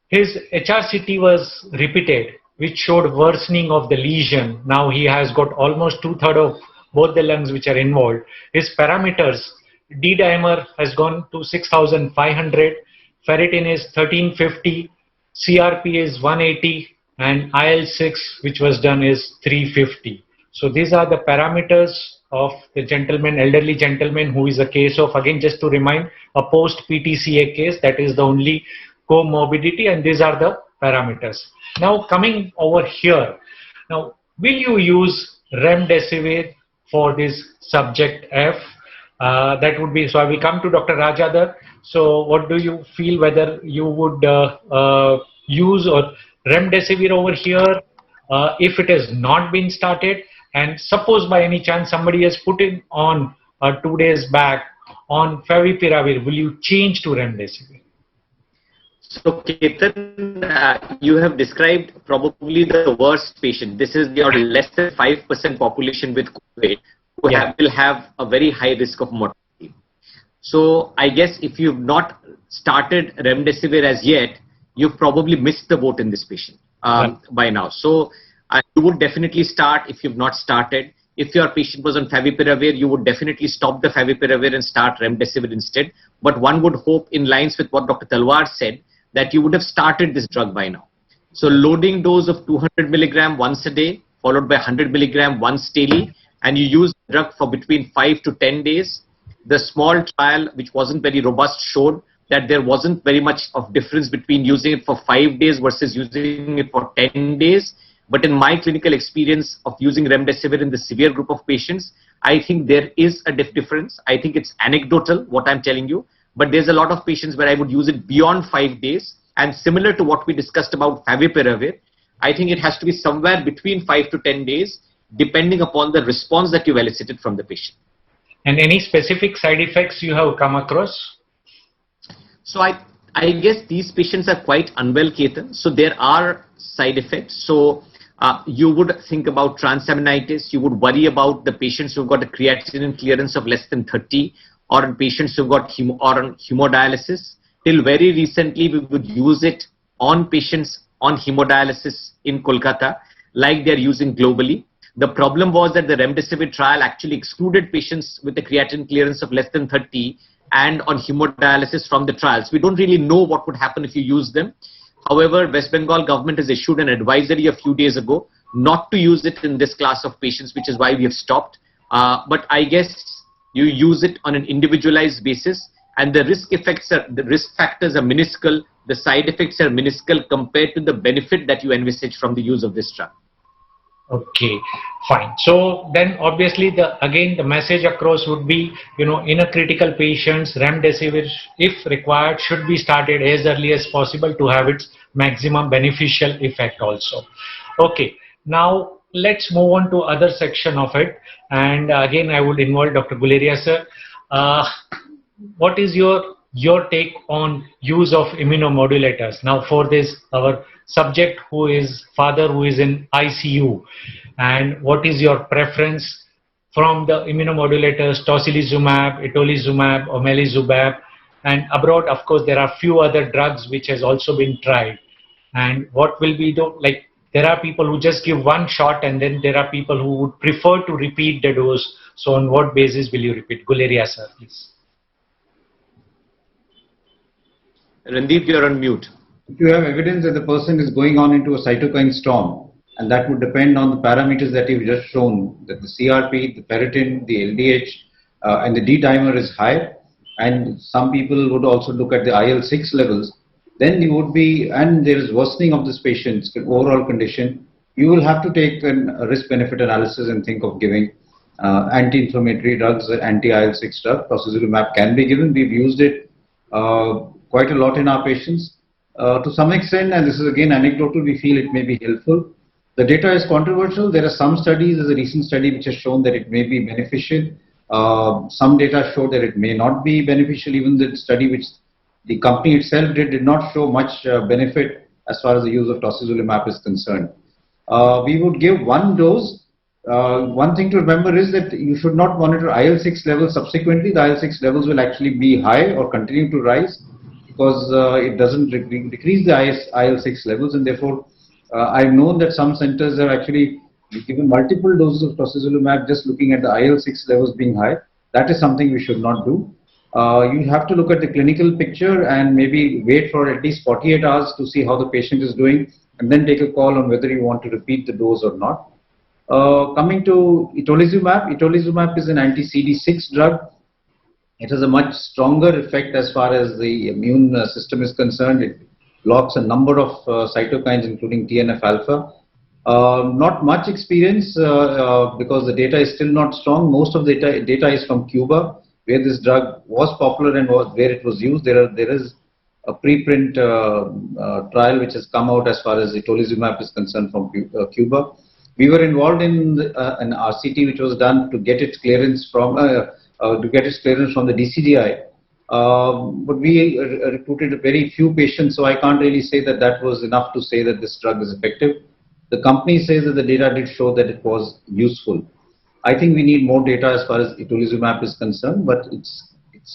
His HRCT was repeated, which showed worsening of the lesion. Now he has got almost 2/3 of both the lungs which are involved. His parameters, D-dimer has gone to 6,500, ferritin is 1350, CRP is 180, and IL-6 which was done is 350. So these are the parameters of the gentleman, elderly gentleman, who is a case of, again just to remind, a post-PTCA case. That is the only comorbidity, and these are the parameters. Now coming over here, now will you use remdesivir for this subject F? That would be, so I will come to Dr. Rajadhar. So what do you feel, whether you would use or remdesivir over here if it has not been started, and suppose by any chance somebody has put it on 2 days back on favipiravir, will you change to remdesivir? So Ketan, you have described probably the worst patient. This is the less than 5% population with COVID who will have a very high risk of mortality. So I guess if you've not started remdesivir as yet, you've probably missed the boat in this patient by now. So you would definitely start if you've not started. If your patient was on favipiravir, you would definitely stop the favipiravir and start remdesivir instead. But one would hope, in lines with what Dr. Talwar said, that you would have started this drug by now. So loading dose of 200 milligram once a day, followed by 100 milligram once daily, and you use the drug for between 5 to 10 days. The small trial, which wasn't very robust, showed that there wasn't very much of difference between using it for 5 days versus using it for 10 days. But in my clinical experience of using remdesivir in the severe group of patients, I think there is a difference. I think it's anecdotal, what I'm telling you. But there's a lot of patients where I would use it beyond 5 days. And similar to what we discussed about favipiravir, I think it has to be somewhere between 5 to 10 days, depending upon the response that you've elicited from the patient. And any specific side effects you have come across? So I guess these patients are quite unwell, Ketan. So there are side effects. So you would think about transaminitis. You would worry about the patients who've got a creatinine clearance of less than 30, or in patients who've got on hemodialysis. Till very recently, we would use it on patients on hemodialysis in Kolkata, like they're using globally. The problem was that the remdesivir trial actually excluded patients with a creatinine clearance of less than 30 and on hemodialysis from the trials. We don't really know what would happen if you use them. However, West Bengal government has issued an advisory a few days ago not to use it in this class of patients, which is why we have stopped. But I guess you use it on an individualized basis, and the risk factors are minuscule. The side effects are minuscule compared to the benefit that you envisage from the use of this drug. Okay, fine. So then obviously the message across would be, in a critical patients, remdesivir, if required, should be started as early as possible to have its maximum beneficial effect also. Okay, now let's move on to other section of it. And again, I would involve Dr. Guleria, sir. What is your take on use of immunomodulators? Now for this, our subject who is in ICU, and what is your preference from the immunomodulators, tocilizumab, itolizumab, omalizumab, and abroad, of course, there are few other drugs which has also been tried. And what will be there are people who just give one shot, and then there are people who would prefer to repeat the dose. So on what basis will you repeat? Guleria, sir, please. Randeep, you're on mute. If you have evidence that the person is going on into a cytokine storm, and that would depend on the parameters that you've just shown, that the CRP, the ferritin, the LDH, and the D-dimer is high, and some people would also look at the IL-6 levels, then you would be, and there is worsening of this patient's overall condition, you will have to take a risk-benefit analysis and think of giving anti-inflammatory drugs, anti-IL-6 drug. Tocilizumab can be given. We've used it quite a lot in our patients. To some extent, and this is again anecdotal, we feel it may be helpful. The data is controversial. There are some studies, there's a recent study which has shown that it may be beneficial. Some data show that it may not be beneficial. Even the study which the company itself did not show much benefit as far as the use of tocilizumab is concerned. We would give one dose. One thing to remember is that you should not monitor IL-6 levels subsequently. The IL-6 levels will actually be high or continue to rise, because it doesn't decrease the IL-6 levels, and therefore I've known that some centers have actually given multiple doses of tocilizumab just looking at the IL-6 levels being high. That is something we should not do. You have to look at the clinical picture and maybe wait for at least 48 hours to see how the patient is doing, and then take a call on whether you want to repeat the dose or not. Coming to itolizumab is an anti-CD6 drug. It has a much stronger effect as far as the immune system is concerned. It blocks a number of cytokines, including TNF-alpha. Not much experience because the data is still not strong. Most of the data is from Cuba, where this drug was popular and where it was used. There is a preprint trial which has come out as far as itolizumab is concerned from Cuba. We were involved in an RCT which was done to get its clearance from the DCGI. But we recruited very few patients, so I can't really say that that was enough to say that this drug is effective. The company says that the data did show that it was useful. I think we need more data as far as itolizumab is concerned, but it's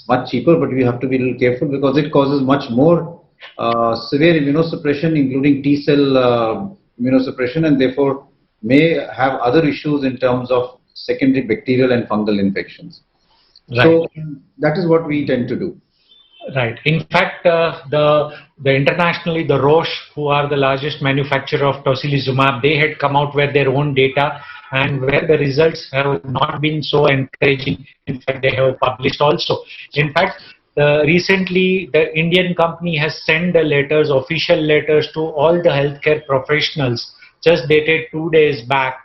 much cheaper, but we have to be a little careful because it causes much more severe immunosuppression, including T-cell immunosuppression, and therefore may have other issues in terms of secondary bacterial and fungal infections. Right. So that is what we tend to do. Right. In fact, the internationally, the Roche, who are the largest manufacturer of tocilizumab, they had come out with their own data, and where the results have not been so encouraging. In fact, they have published also. In fact, recently the Indian company has sent the letters, official letters, to all the healthcare professionals, just dated 2 days back,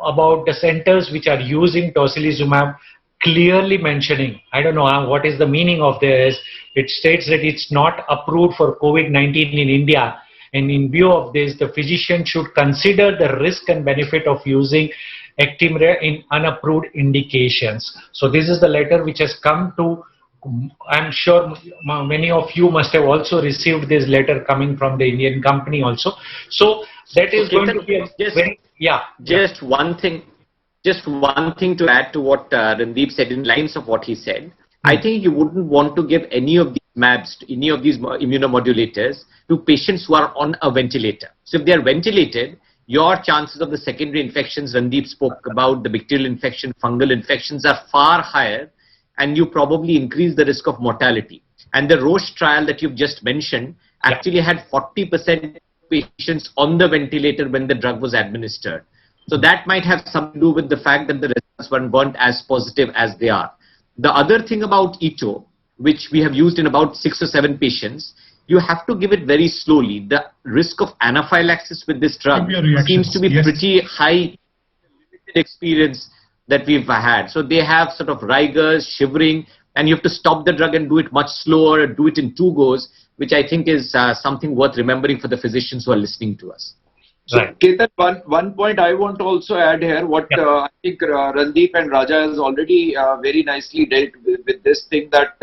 about the centers which are using tocilizumab, clearly mentioning, I don't know what is the meaning of this. It states that it's not approved for COVID-19 in India, and in view of this, the physician should consider the risk and benefit of using Actimra in unapproved indications. So this is the letter which has come to, I'm sure many of you must have also received this letter coming from the Indian company also. So that is going to be just one thing. Just one thing to add to what Randeep said, in lines of what he said. I think you wouldn't want to give any of these MABs, any of these immunomodulators to patients who are on a ventilator. So if they are ventilated, your chances of the secondary infections Randeep spoke about, the bacterial infection, fungal infections, are far higher, and you probably increase the risk of mortality. And the Roche trial that you've just mentioned actually had 40% patients on the ventilator when the drug was administered. So that might have something to do with the fact that the results weren't as positive as they are. The other thing about ITO, which we have used in about 6 or 7 patients, you have to give it very slowly. The risk of anaphylaxis with this drug seems to be pretty high, limited experience that we've had. So they have sort of rigors, shivering, and you have to stop the drug and do it much slower, do it in 2 goes, which I think is something worth remembering for the physicians who are listening to us. So, Ketan, one point I want to also add here, what I think Randeep and Raja has already very nicely dealt with this thing, that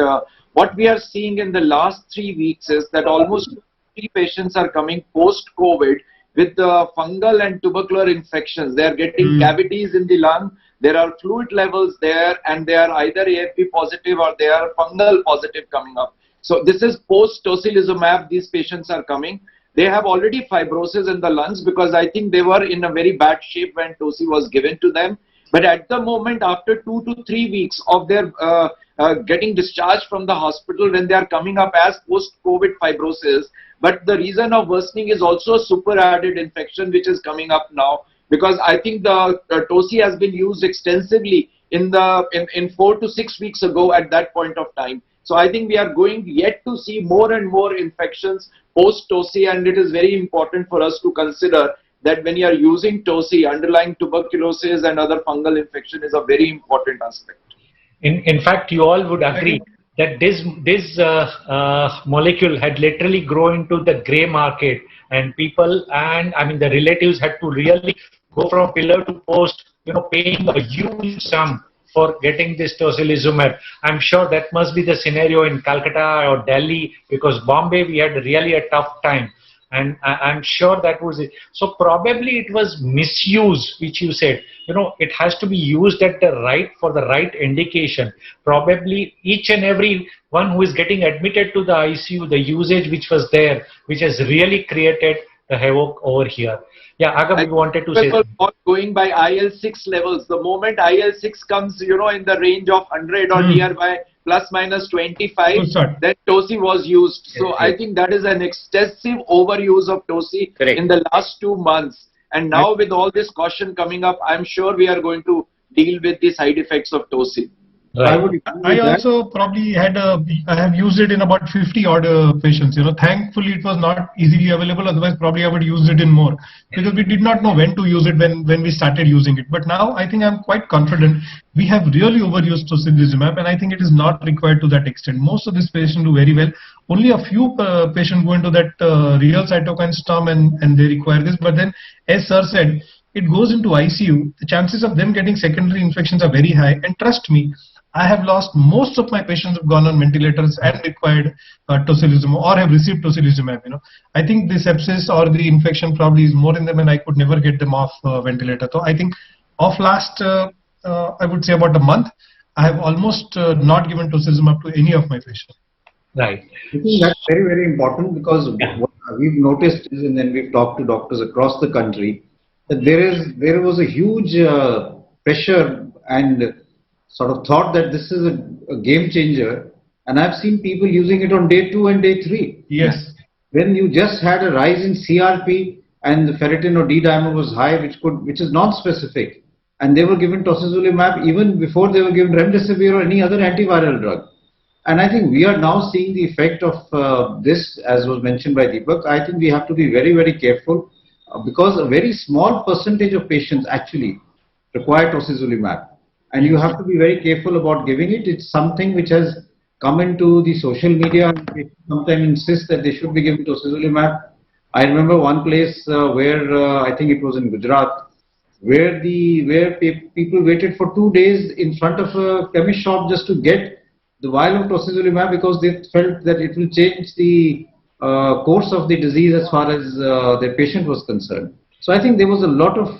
what we are seeing in the last 3 weeks is that almost 3 patients are coming post-COVID with fungal and tubercular infections. They are getting cavities in the lung, there are fluid levels there, and they are either AFP positive or they are fungal positive coming up. So this is post-tocilizumab, these patients are coming. They have already fibrosis in the lungs because I think they were in a very bad shape when Tosi was given to them. But at the moment, after 2 to 3 weeks of their getting discharged from the hospital, when they are coming up as post-COVID fibrosis, but the reason of worsening is also super added infection which is coming up now, because I think the Tosi has been used extensively in 4 to 6 weeks ago at that point of time. So I think we are going yet to see more and more infections post-TOSI, and it is very important for us to consider that when you are using TOSI, underlying tuberculosis and other fungal infection is a very important aspect. In fact, you all would agree that this molecule had literally grown into the grey market, and people, and I mean the relatives, had to really go from pillar to post, paying a huge sum for getting this tocilizumab. I'm sure that must be the scenario in Calcutta or Delhi, because Bombay we had really a tough time, and I'm sure that was it. So probably it was misuse, which you said. It has to be used at for the right indication. Probably each and every one who is getting admitted to the ICU, the usage which was there, which has really created the havoc over here. Yeah, Agam, you wanted to say going by IL-6 levels. The moment IL-6 comes, in the range of 100 or nearby, plus minus 25, Good start. then Tosi was used. So Yes, I yes. think that is an excessive overuse of Tosi Correct. in the last 2 months. And now with all this caution coming up, I'm sure we are going to deal with the side effects of Tosi. I would agree I with that. also probably I have used it in about 50 odd patients. Thankfully it was not easily available. Otherwise, probably I would use it in more, because we did not know when to use it when we started using it. But now I think I'm quite confident we have really overused tocilizumab, and I think it is not required to that extent. Most of these patients do very well. Only a few patients go into that real cytokine storm and they require this. But then, as sir said, it goes into ICU. The chances of them getting secondary infections are very high. And trust me, I have lost most of my patients have gone on ventilators and required tocilizumab or have received tocilizumab. I think the sepsis or the infection probably is more in them, and I could never get them off ventilator. So I think of last, I would say about a month, I have almost not given tocilizumab to any of my patients. Right. I think that's very, very important, because what we've noticed is, and then we've talked to doctors across the country, that there was a huge pressure and sort of thought that this is a game changer, and I've seen people using it on day 2 and day 3. Yes. When you just had a rise in CRP and the ferritin or D-dimer was high, which is non-specific, and they were given tocilizumab even before they were given remdesivir or any other antiviral drug. And I think we are now seeing the effect of this, as was mentioned by Deepak. I think we have to be very, very careful, because a very small percentage of patients actually require tocilizumab. And you have to be very careful about giving it. It's something which has come into the social media, and they sometimes insist that they should be given tocilizumab. I remember one place where I think it was in Gujarat, where people waited for 2 days in front of a chemist shop just to get the vial of tocilizumab, because they felt that it will change the course of the disease as far as their patient was concerned. So I think there was a lot of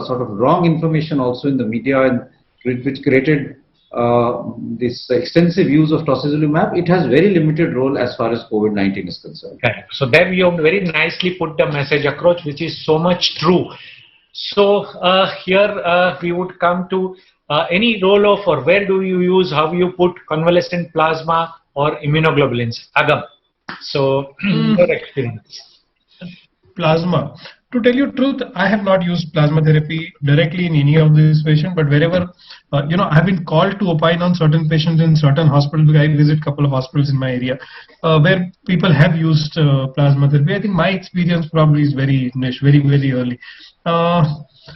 sort of wrong information also in the media, and which created this extensive use of tocilizumab. It has very limited role as far as COVID-19 is concerned. Correct. So there you have very nicely put the message across, which is so much true. So here we would come to any role of, or where do you use, how you put convalescent plasma or immunoglobulins? Agam, so your experience. Plasma. To tell you the truth, I have not used plasma therapy directly in any of these patients, but wherever, I have been called to opine on certain patients in certain hospitals. I visit a couple of hospitals in my area where people have used plasma therapy. I think my experience probably is very niche, very, very early.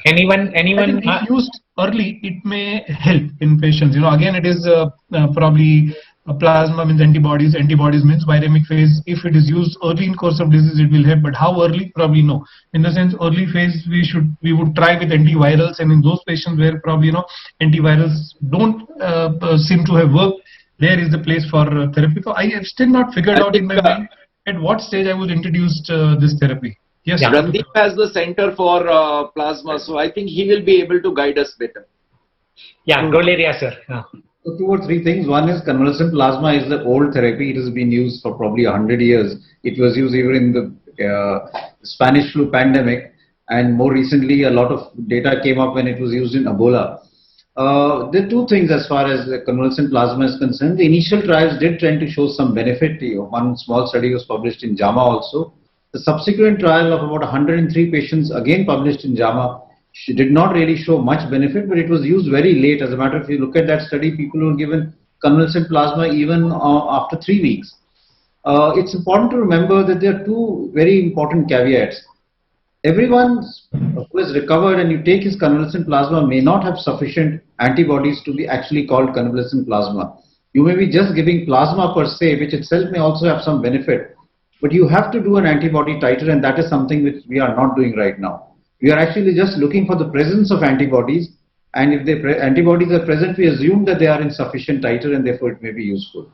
Anyone? I think if used early, it may help in patients. Again, it is probably plasma means antibodies. Antibodies means viremic phase. If it is used early in course of disease, it will help. But how early? Probably no. In the sense, early phase we would try with antivirals, and in those patients where probably antivirals don't seem to have worked, there is the place for therapy. So I have still not figured out in my mind at what stage I would introduce this therapy. Yes. Yeah. Randeep has the center for plasma, so I think he will be able to guide us better. Yeah, Guleria, sir. So 2 or 3 things. One is convalescent plasma is the old therapy. It has been used for probably 100 years. It was used even in the Spanish flu pandemic, and more recently a lot of data came up when it was used in Ebola. There are 2 things as far as the convalescent plasma is concerned. The initial trials did tend to show some benefit. One small study was published in JAMA also. The subsequent trial of about 103 patients, again published in JAMA, did not really show much benefit, but it was used very late. As a matter of fact, if you look at that study, people were given convalescent plasma even after 3 weeks. It's important to remember that there are 2 very important caveats. Everyone who has recovered and you take his convalescent plasma may not have sufficient antibodies to be actually called convalescent plasma. You may be just giving plasma per se, which itself may also have some benefit, but you have to do an antibody titer, and that is something which we are not doing right now. We are actually just looking for the presence of antibodies, and if the antibodies are present, we assume that they are in sufficient titer, and therefore it may be useful.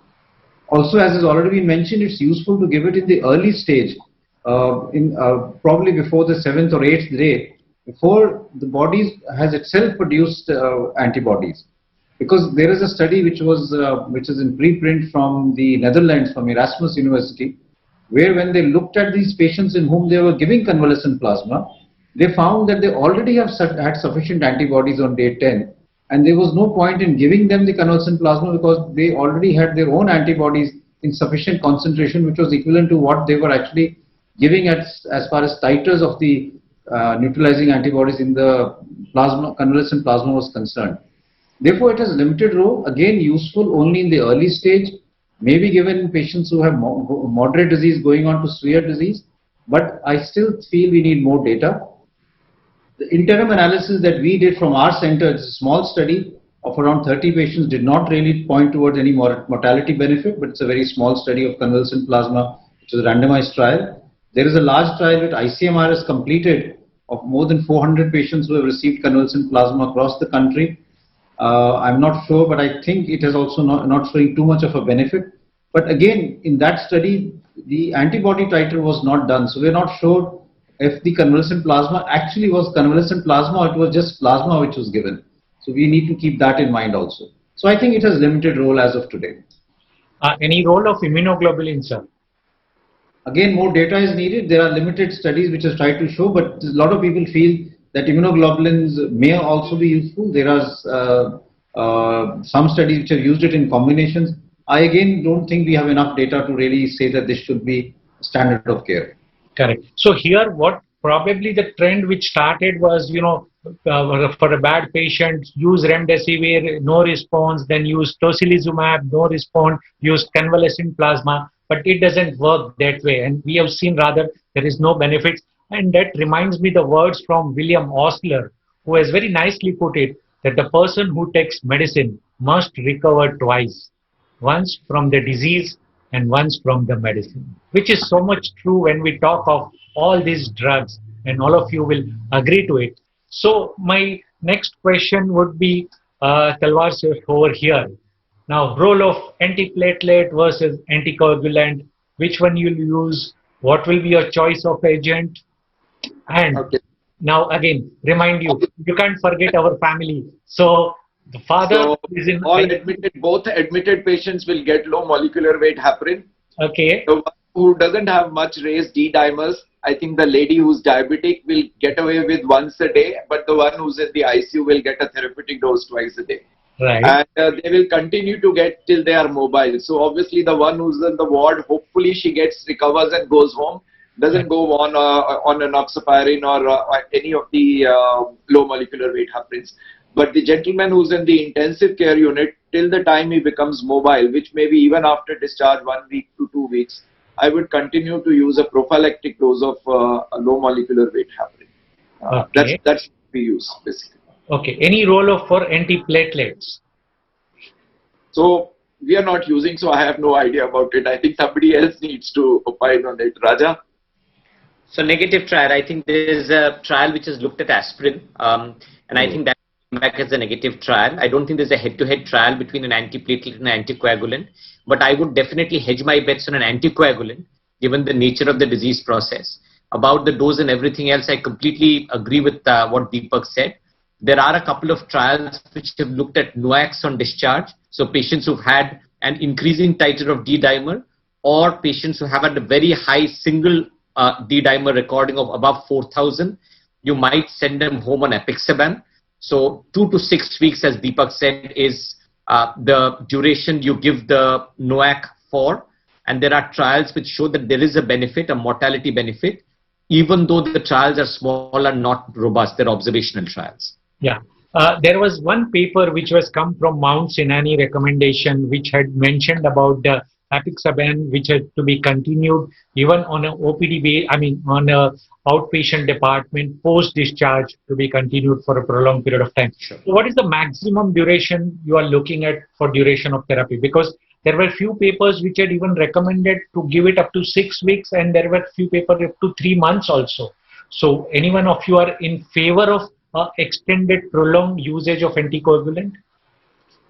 Also, as has already been mentioned, it's useful to give it in the early stage, probably before the 7th or 8th day, before the body has itself produced antibodies. Because there is a study which is in preprint from the Netherlands, from Erasmus University, where when they looked at these patients in whom they were giving convalescent plasma, they found that they already had sufficient antibodies on day 10, and there was no point in giving them the convalescent plasma because they already had their own antibodies in sufficient concentration, which was equivalent to what they were actually giving as far as titers of the neutralizing antibodies in the plasma, convalescent plasma was concerned. Therefore, it has limited role, again useful only in the early stage, maybe given in patients who have moderate disease going on to severe disease, but I still feel we need more data. The interim analysis that we did from our center, it's a small study of around 30 patients, did not really point towards any mortality benefit, but it's a very small study of convalescent plasma, which is a randomized trial. There is a large trial that ICMR has completed of more than 400 patients who have received convalescent plasma across the country. I'm not sure, but I think it is also not showing too much of a benefit. But again, in that study, the antibody titer was not done. So we're not sure if the convalescent plasma actually was convalescent plasma or it was just plasma which was given. So we need to keep that in mind also. So I think it has limited role as of today. Any role of immunoglobulin, sir? Again, more data is needed. There are limited studies which have tried to show, but a lot of people feel that immunoglobulins may also be useful. There are some studies which have used it in combinations. I again don't think we have enough data to really say that this should be standard of care. Correct. So here, what probably the trend which started was, for a bad patient, use remdesivir, no response, then use tocilizumab, no response, use convalescent plasma, but it doesn't work that way. And we have seen rather there is no benefits. And that reminds me the words from William Osler, who has very nicely put it, that the person who takes medicine must recover twice, once from the disease and once from the medicine, which is so much true when we talk of all these drugs, and all of you will agree to it. So my next question would be, Talwar sir over here. Now, role of antiplatelet versus anticoagulant, which one you'll use, what will be your choice of agent? And now again, remind you, you can't forget our family. So the father is in both admitted patients will get low molecular weight heparin. Okay. The one who doesn't have much raised D dimers, I think the lady who's diabetic will get away with once a day, but the one who's in the ICU will get a therapeutic dose twice a day. Right. And they will continue to get till they are mobile. So obviously the one who's in the ward, hopefully she recovers and goes home, doesn't go on enoxaparin or any of the low molecular weight heparins. But the gentleman who's in the intensive care unit, till the time he becomes mobile, which may be even after discharge 1 week to 2 weeks, I would continue to use a prophylactic dose of a low molecular weight heparin. Okay. That's what we use basically. Okay. Any role for antiplatelets? So we are not using, so I have no idea about it. I think somebody else needs to opine on it. Raja? So negative trial, I think there is a trial which has looked at aspirin, and I think that back as a negative trial. I don't think there's a head-to-head trial between an antiplatelet and an anticoagulant, but I would definitely hedge my bets on an anticoagulant given the nature of the disease process. About the dose and everything else, I completely agree with what Deepak said. There are a couple of trials which have looked at NOACs on discharge, so patients who've had an increasing titer of D-dimer or patients who have had a very high single D-dimer recording of above 4,000, you might send them home on apixaban. So 2 to 6 weeks, as Deepak said, is the duration you give the NOAC for. And there are trials which show that there is a benefit, a mortality benefit, even though the trials are small and not robust. They're observational trials. Yeah. There was one paper which was come from Mount Sinai recommendation, which had mentioned about the apixaban, which had to be continued even on an OPD base, on a outpatient department post-discharge to be continued for a prolonged period of time. Sure. So what is the maximum duration you are looking at for duration of therapy? Because there were few papers which had even recommended to give it up to 6 weeks, and there were few papers up to 3 months also. So anyone of you are in favor of extended prolonged usage of anticoagulant?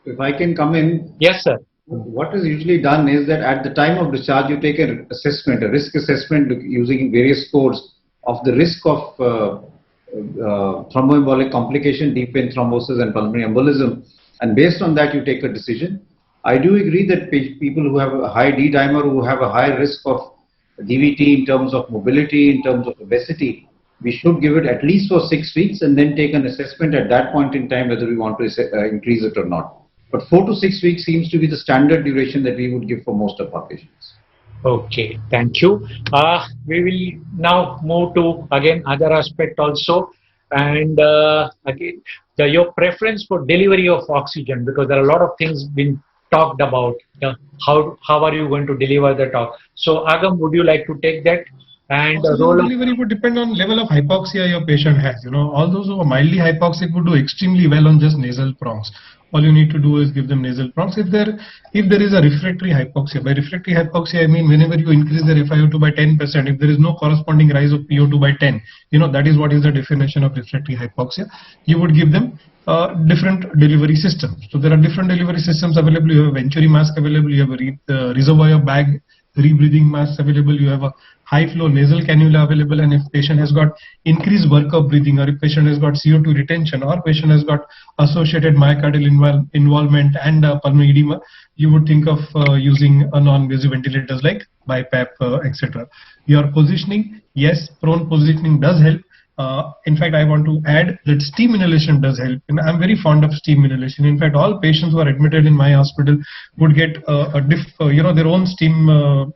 If I can come in. Yes, sir. What is usually done is that at the time of discharge, you take an assessment, a risk assessment using various scores of the risk of thromboembolic complication, deep vein thrombosis and pulmonary embolism, and based on that you take a decision. I do agree that people who have a high D-dimer, who have a high risk of DVT in terms of mobility, in terms of obesity, we should give it at least for 6 weeks and then take an assessment at that point in time whether we want to increase it or not. But 4 to 6 weeks seems to be the standard duration that we would give for most of our patients. Okay, thank you. We will now move to again other aspect also, and again your preference for delivery of oxygen, because there are a lot of things been talked about. How are you going to deliver the talk? So Agam, would you like to take that? And oxygen delivery would depend on level of hypoxia your patient has. All those who are mildly hypoxic would do extremely well on just nasal prongs. All you need to do is give them nasal prongs. If there is a refractory hypoxia, by refractory hypoxia I mean whenever you increase their FiO2 by 10%, if there is no corresponding rise of PO2 by 10, that is what is the definition of refractory hypoxia. You would give them different delivery systems. So there are different delivery systems available. You have a Venturi mask available. You have a reservoir bag rebreathing mask available. You have a high flow nasal cannula available, and if patient has got increased work of breathing, or if patient has got CO2 retention, or patient has got associated myocardial involvement and pulmonary edema, you would think of using a non-invasive ventilators like BiPAP, etc. Your positioning, yes, prone positioning does help. In fact, I want to add that steam inhalation does help. And I'm very fond of steam inhalation. In fact, all patients who are admitted in my hospital would get their own steam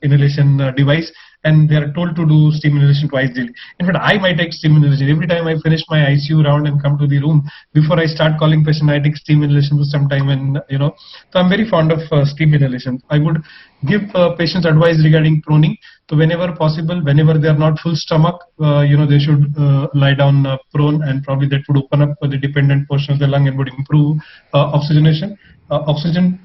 inhalation device, and they are told to do steam inhalation twice daily. In fact, I might take steam inhalation every time I finish my ICU round and come to the room. Before I start calling patient, I take steam inhalation for some time, and so I'm very fond of steam inhalation. I would give patients advice regarding proning. So whenever possible, whenever they are not full stomach, they should lie down prone, and probably that would open up the dependent portion of the lung and would improve oxygenation. Oxygen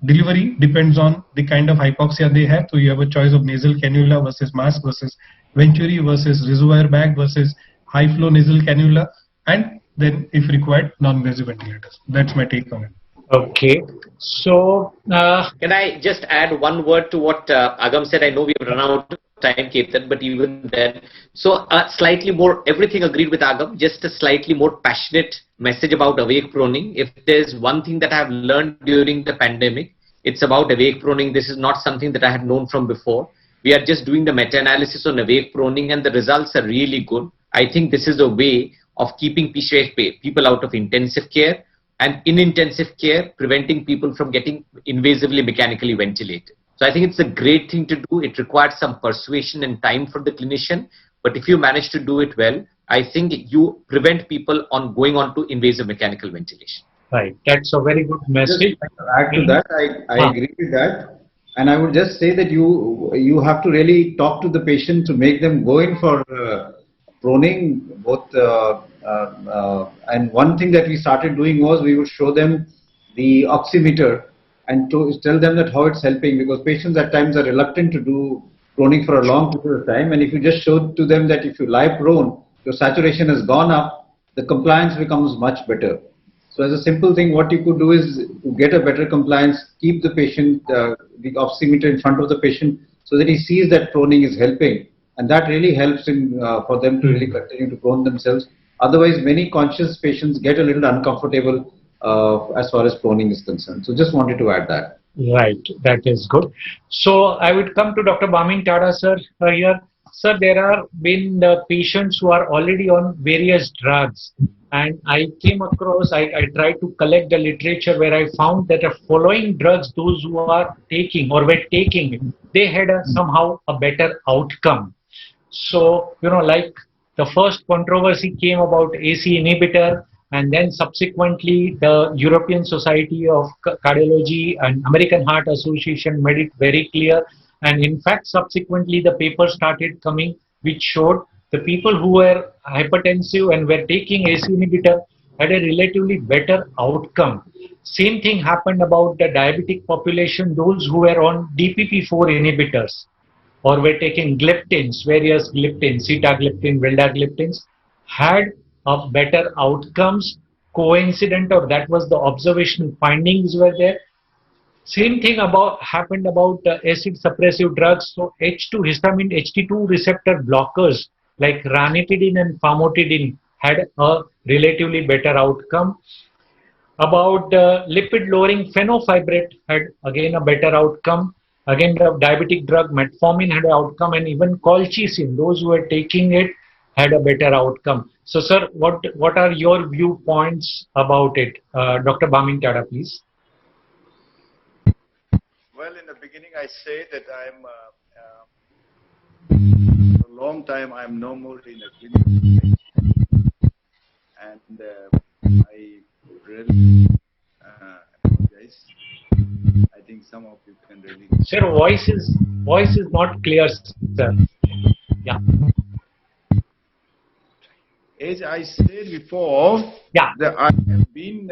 delivery depends on the kind of hypoxia they have. So you have a choice of nasal cannula versus mask versus Venturi versus reservoir bag versus high flow nasal cannula, and then if required, non-invasive ventilators. That's my take on it. Okay, so can I just add one word to what Agam said? I know we have run out of time, Ketan, but even then, so slightly more, everything agreed with Agam, just a slightly more passionate message about awake proning. If there's one thing that I have learned during the pandemic, it's about awake proning. This is not something that I had known from before. We are just doing the meta-analysis on awake proning, and the results are really good. I think this is a way of keeping people out of intensive care, and in intensive care, preventing people from getting invasively mechanically ventilated. So I think it's a great thing to do. It requires some persuasion and time for the clinician, but if you manage to do it well, I think you prevent people on going on to invasive mechanical ventilation. Right, that's a very good message. Just to add to that, I agree with that, and I would just say that you have to really talk to the patient to make them go in for proning, both and one thing that we started doing was we would show them the oximeter and to tell them that how it's helping, because patients at times are reluctant to do proning for a long period of time, and if you just show to them that if you lie prone, your saturation has gone up, the compliance becomes much better. So as a simple thing, what you could do is to get a better compliance, keep the patient, the oximeter in front of the patient so that he sees that proning is helping. And that really helps in, for them to really continue to prone themselves. Otherwise, many conscious patients get a little uncomfortable as far as proning is concerned. So just wanted to add that. Right, that is good. So I would come to Dr. Bamin Tada, sir, here. Sir, there are been patients who are already on various drugs, and I came across, I tried to collect the literature where I found that following drugs, those who are taking or were taking, they had somehow a better outcome. So, like the first controversy came about AC inhibitor, and then subsequently the European Society of Cardiology and American Heart Association made it very clear. And in fact, subsequently the paper started coming which showed the people who were hypertensive and were taking AC inhibitor had a relatively better outcome. Same thing happened about the diabetic population, those who were on DPP-4 inhibitors or were taking gliptins, various gliptins, sitagliptin, vildagliptins, had a better outcomes, coincident, or that was the observational findings were there. Same thing happened about acid suppressive drugs. So H2 histamine HT2 receptor blockers like ranitidine and famotidine had a relatively better outcome. About lipid lowering fenofibrate had again a better outcome. Again, the diabetic drug metformin had an outcome, and even colchicine, those who were taking it had a better outcome. So, sir, what are your viewpoints about it? Dr. Bamin Tada, please. Well, in the beginning, I say that I'm for a long time I'm no more in a clinical, and I really apologize. I think some of you can really. Sir, voice is not clear, sir. Yeah. As I said before, yeah, that I have been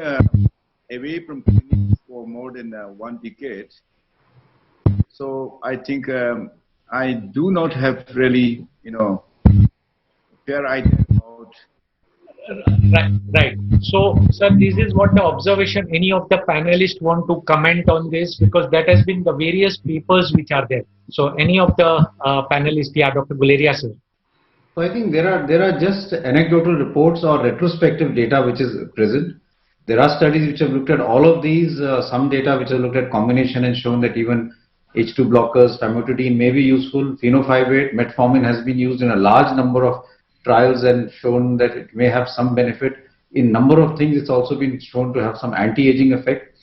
away from clinics for more than 1 decade. So I think I do not have really, fair idea about. Right. So, sir, this is what the observation. Any of the panelists want to comment on this, because that has been the various papers which are there. So, any of the panelists, yeah, Dr. Guleria, sir. So I think there are just anecdotal reports or retrospective data which is present. There are studies which have looked at all of these. Some data which have looked at combination and shown that even H2 blockers, famotidine may be useful. Fenofibrate, metformin has been used in a large number of trials and shown that it may have some benefit. In number of things, it's also been shown to have some anti-aging effect.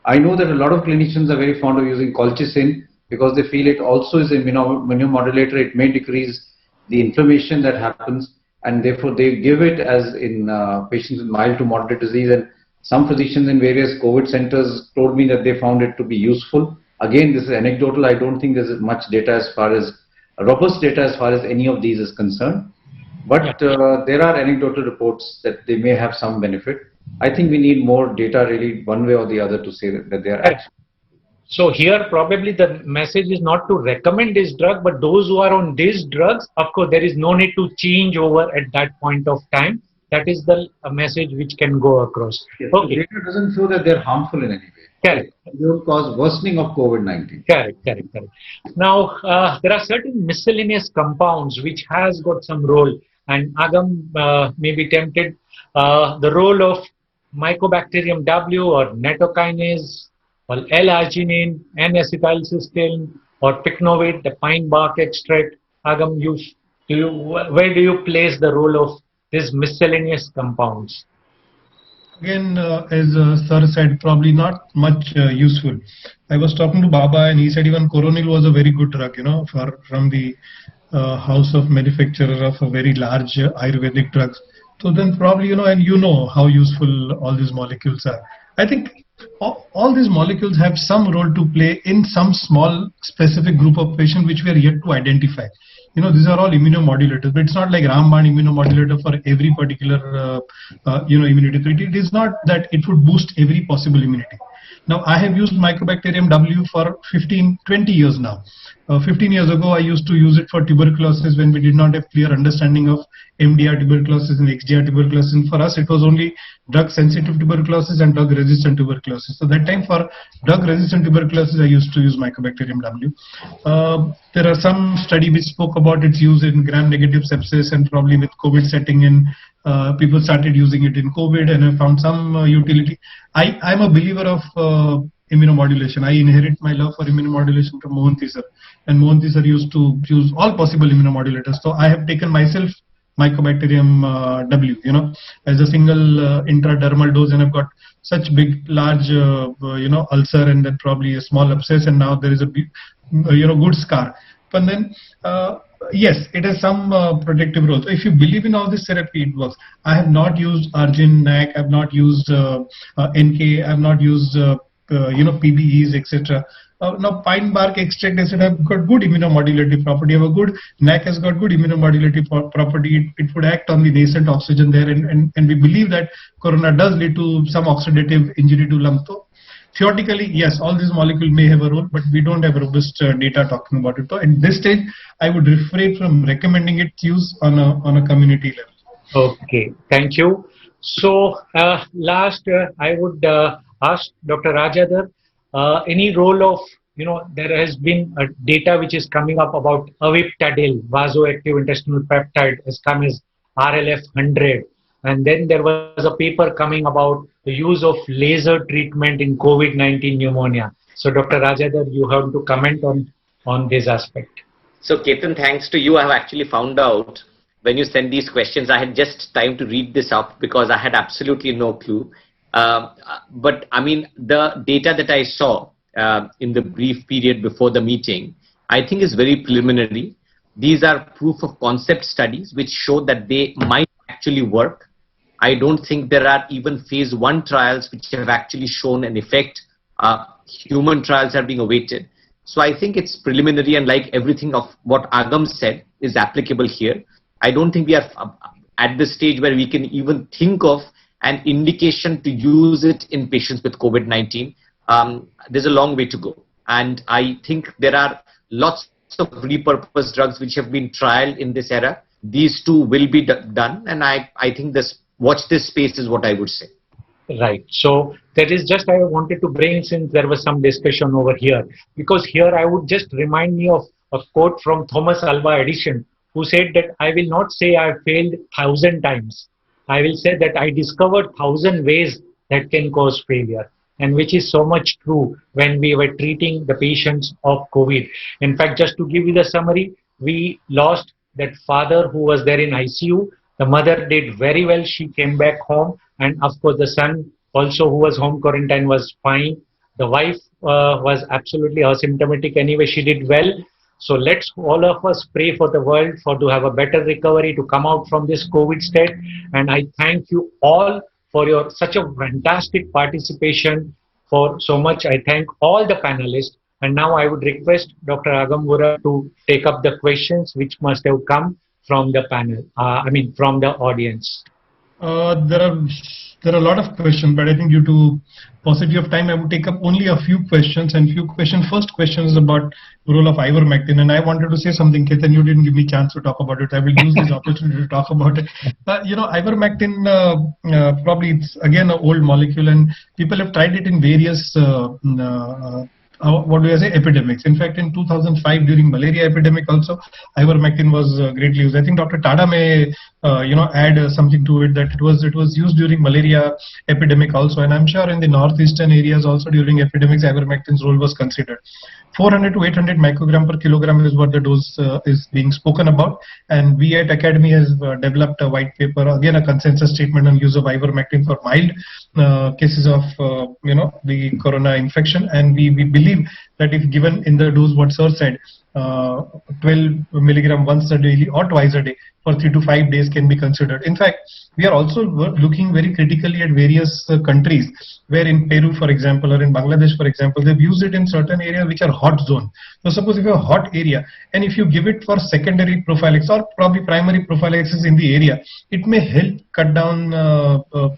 I know that a lot of clinicians are very fond of using colchicine because they feel it also is an immunomodulator. It may decrease the inflammation that happens, and therefore they give it as in patients with mild to moderate disease. And some physicians in various COVID centers told me that they found it to be useful. Again, this is anecdotal. I don't think there's much data as far as robust data as far as any of these is concerned. But there are anecdotal reports that they may have some benefit. I think we need more data really one way or the other to say that they are actually. So here probably the message is not to recommend this drug, but those who are on these drugs, of course, there is no need to change over at that point of time. That is the message which can go across. Yes, okay. The data doesn't show that they're harmful in any way. Correct. They don't cause worsening of COVID-19. Correct. Now, there are certain miscellaneous compounds which has got some role, and Agam may be tempted. The role of Mycobacterium W or nattokinase, or L-arginine, N-acetylcysteine, or pycnovate, the pine bark extract. Agam, where do you place the role of these miscellaneous compounds? Again, as sir said, probably not much useful. I was talking to Baba and he said even Coronil was a very good drug, from the house of manufacturer of a very large Ayurvedic drugs. So then probably, and how useful all these molecules are. I think all these molecules have some role to play in some small specific group of patients which we are yet to identify. These are all immunomodulators, but it's not like Ramban immunomodulator for every particular, immunity. So it is not that it would boost every possible immunity. Now, I have used Mycobacterium W for 15, 20 years now. 15 years ago, I used to use it for tuberculosis when we did not have clear understanding of MDR tuberculosis and XDR tuberculosis. And for us, it was only drug-sensitive tuberculosis and drug-resistant tuberculosis. So that time for drug-resistant tuberculosis, I used to use Mycobacterium W. There are some studies which spoke about its use in gram-negative sepsis, and probably with COVID setting in, people started using it in COVID, and I found some utility. I'm a believer of immunomodulation. I inherit my love for immunomodulation from Mohanty sir, and Mohanty sir used to use all possible immunomodulators. So I have taken myself Mycobacterium W, as a single intradermal dose, and I've got such big, large, ulcer, and then probably a small abscess, and now there is a, good scar. But then, yes, it has some protective role. So if you believe in all this therapy, it works. I have not used Argin, NAC, I have not used NK, I have not used PBEs, etc. Now, pine bark extract acid have got good immunomodulative property. Have a good NAC has got good immunomodulative property. It would act on the nascent oxygen there, and we believe that corona does lead to some oxidative injury to lung. So, theoretically, yes, all these molecules may have a role, but we don't have robust data talking about it. So, at this stage, I would refrain from recommending its use on a community level. Okay, thank you. So, last, I would ask Dr. Rajadhar, any role of, there has been a data which is coming up about aviptadil, vasoactive intestinal peptide, has come as RLF 100. And then there was a paper coming about the use of laser treatment in COVID-19 pneumonia. So, Dr. Rajadhar, you have to comment on this aspect. So, Ketan, thanks to you, I have actually found out when you send these questions. I had just time to read this up because I had absolutely no clue. But I mean, the data that I saw in the brief period before the meeting, I think is very preliminary. These are proof of concept studies which show that they might actually work. I don't think there are even phase 1 trials which have actually shown an effect. Human trials are being awaited. So I think it's preliminary, and like everything of what Agam said is applicable here. I don't think we are at the stage where we can even think of an indication to use it in patients with COVID-19. There's a long way to go. And I think there are lots of repurposed drugs which have been trialed in this era. These two will be done. And I think watch this space is what I would say. Right. So that is just I wanted to bring, since there was some discussion over here, because here I would just remind me of a quote from Thomas Alva Edison, who said that I will not say I failed 1,000 times. I will say that I discovered 1,000 ways that can cause failure, and which is so much true when we were treating the patients of COVID. In fact, just to give you the summary, we lost that father who was there in ICU. The mother did very well. She came back home. And of course, the son also, who was home quarantine, was fine. The wife was absolutely asymptomatic anyway. She did well. So let's all of us pray for the world to have a better recovery, to come out from this COVID state. And I thank you all for such a fantastic participation, for so much. I thank all the panelists. And now I would request Dr. Agam Vora to take up the questions which must have come from the panel, from the audience. There are a lot of questions, but I think due to paucity of time, I would take up only a few questions. First question is about the role of ivermectin, and I wanted to say something. Ketan, you didn't give me a chance to talk about it. I will use this opportunity to talk about it. Ivermectin, probably it's again an old molecule, and people have tried it in various epidemics. In fact, in 2005, during malaria epidemic also, ivermectin was greatly used. I think Dr. Tada may add something to it, that it was used during malaria epidemic also, and I'm sure in the northeastern areas also during epidemics, ivermectin's role was considered. 400 to 800 microgram per kilogram is what the dose is being spoken about, and we at Academy has developed a white paper, again a consensus statement on use of ivermectin for mild cases of the corona infection, and we believe that if given in the dose what sir said, 12 milligram once a daily or twice a day for 3 to 5 days can be considered. In fact, we are also looking very critically at various countries where in Peru, for example, or in Bangladesh, for example, they've used it in certain areas which are hot zone. So suppose if you have a hot area and if you give it for secondary prophylaxis or probably primary prophylaxis in the area, it may help cut down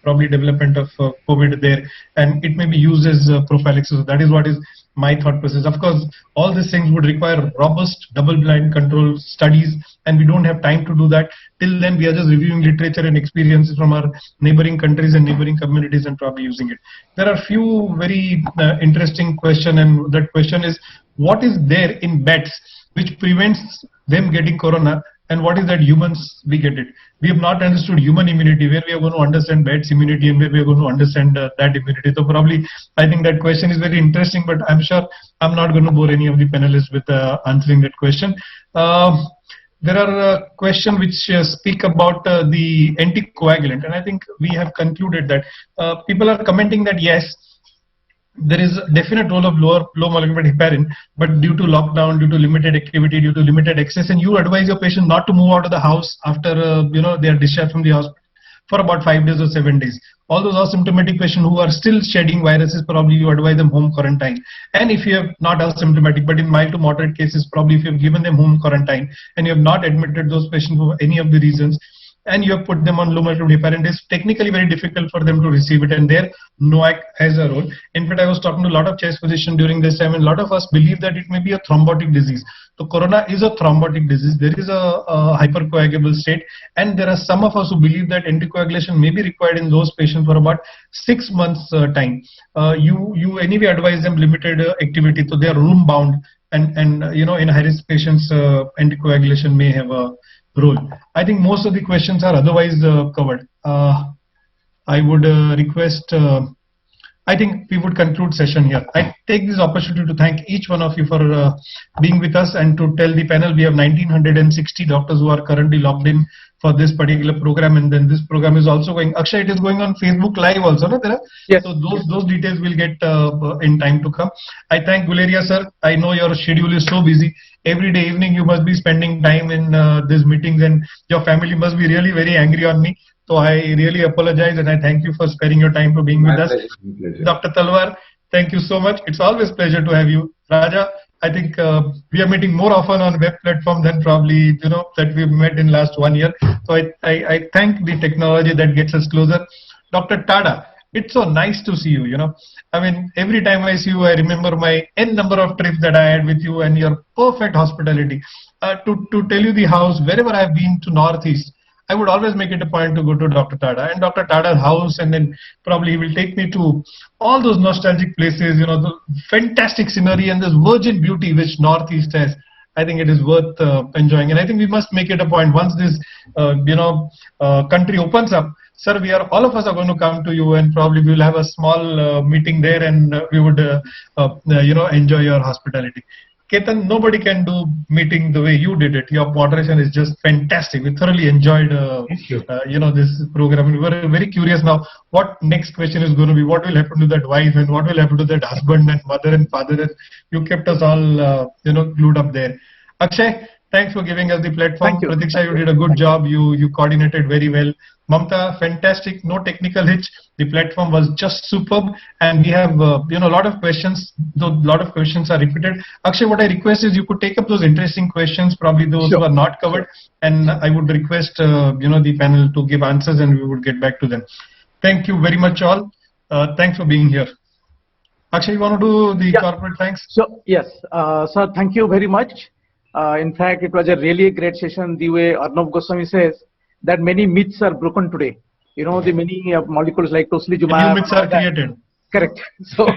probably development of COVID there, and it may be used as prophylaxis. That is what is my thought process. Of course, all these things would require robust double-blind control studies, and we don't have time to do that. Till then, we are just reviewing literature and experiences from our neighboring countries and neighboring communities and probably using it. There are few very interesting questions, and that question is, what is there in bats which prevents them getting corona, and what is that humans we get it? We have not understood human immunity, where we are going to understand bats immunity, and where we are going to understand that immunity. So probably I think that question is very interesting, but I'm sure I'm not going to bore any of the panelists with answering that question. There are questions which speak about the anticoagulant, and I think we have concluded that people are commenting that yes, there is a definite role of low molecular heparin, but due to lockdown, due to limited activity, due to limited access, and you advise your patient not to move out of the house after they are discharged from the hospital for about 5 days or 7 days. All those asymptomatic patients who are still shedding viruses, probably you advise them home quarantine. And if you have not asymptomatic, but in mild to moderate cases, probably if you have given them home quarantine and you have not admitted those patients for any of the reasons, and you have put them on low molecular heparin, it's technically very difficult for them to receive it, and there NOAC has a role. In fact, I was talking to a lot of chest physicians during this time, and a lot of us believe that it may be a thrombotic disease. So corona is a thrombotic disease. There is a hypercoagulable state, and there are some of us who believe that anticoagulation may be required in those patients for about 6 months time. You anyway advise them limited activity, so they are room bound, and in high risk patients anticoagulation may have a role. I think most of the questions are otherwise covered. I would request I think we would conclude session here. I take this opportunity to thank each one of you for being with us and to tell the panel we have 1960 doctors who are currently logged in for this particular program, and then this program is also going. Akshay, it is going on Facebook Live also, no? Yes. So those details will get in time to come. I thank Guleria sir. I know your schedule is so busy. Every day evening you must be spending time in these meetings, and your family must be really very angry on me. So I really apologize, and I thank you for sparing your time for being with us. Dr. Talwar, thank you so much. It's always a pleasure to have you. Raja, I think we are meeting more often on web platform than probably that we've met in last 1 year. So I thank the technology that gets us closer. Dr. Tada, it's so nice to see you. I mean, every time I see you, I remember my n number of trips that I had with you and your perfect hospitality. To tell you the house, wherever I've been to Northeast, I would always make it a point to go to Dr. Tada and Dr. Tada's house, and then probably he will take me to all those nostalgic places, the fantastic scenery and this virgin beauty which Northeast has. I think it is worth enjoying, and I think we must make it a point once this, country opens up. Sir, all of us are going to come to you, and probably we will have a small meeting there, and we would, enjoy your hospitality. Ketan, nobody can do meeting the way you did it. Your moderation is just fantastic. We thoroughly enjoyed, this program. We were very curious now. What next question is going to be? What will happen to that wife, and what will happen to that husband and mother and father? And you kept us all, glued up there. Akshay, thanks for giving us the platform. Thank you. Pratiksha, you did a good job. You coordinated very well. Mamta, fantastic. No technical hitch. The platform was just superb, and we have a lot of questions. Though a lot of questions are repeated. Akshay, what I request is you could take up those interesting questions, probably those who are not covered, and I would request the panel to give answers, and we would get back to them. Thank you very much, all. Thanks for being here. Akshay, you want to do the corporate thanks? So yes, sir, thank you very much. In fact, it was a really great session. The way Arnav Goswami says that many myths are broken today. The many molecules like tocilizumab. New myths are created. Correct. So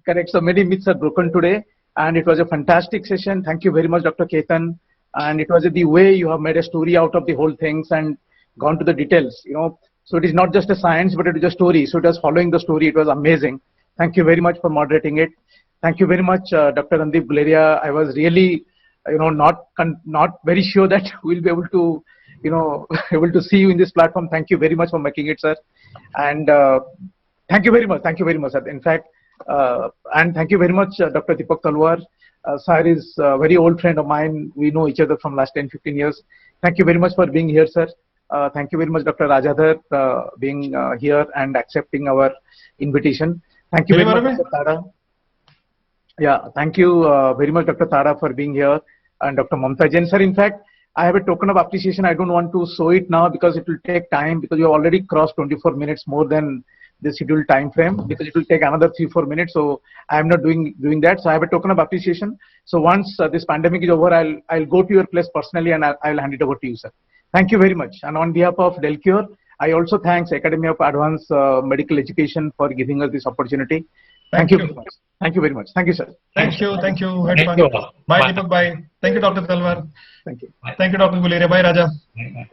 correct. So many myths are broken today, and it was a fantastic session. Thank you very much, Dr. Ketan. And it was the way you have made a story out of the whole things and gone to the details. So it is not just a science, but it is a story. So it was following the story. It was amazing. Thank you very much for moderating it. Thank you very much, Dr. Randeep, Guleria. I was really, not very sure that we'll be able to, able to see you in this platform. Thank you very much for making it, sir. And thank you very much. Thank you very much, sir. In fact, and thank you very much, Dr. Deepak Talwar. Sir is a very old friend of mine. We know each other from last 10-15 years. Thank you very much for being here, sir. Thank you very much, Dr. Rajadhar, being here and accepting our invitation. Thank you very much, Dr. Tada. Yeah, thank you very much, Dr. Tada, for being here, and Dr. Mamta Jain. Sir, in fact, I have a token of appreciation. I don't want to show it now because it will take time, because you have already crossed 24 minutes more than the scheduled time frame, because it will take another 3-4 minutes. So I am not doing that. So I have a token of appreciation. So once this pandemic is over, I'll go to your place personally and I'll hand it over to you, sir. Thank you very much. And on behalf of Delcure, I also thanks Academy of Advanced Medical Education for giving us this opportunity. Thank you very much. Thank you very much. Thank you, sir. Thank you. Thank you. Thank you. Bye, Deepak. Bye. Thank you, Dr. Talwar. Thank you. Thank you, Dr. Guleria. Bye, Raja. Bye.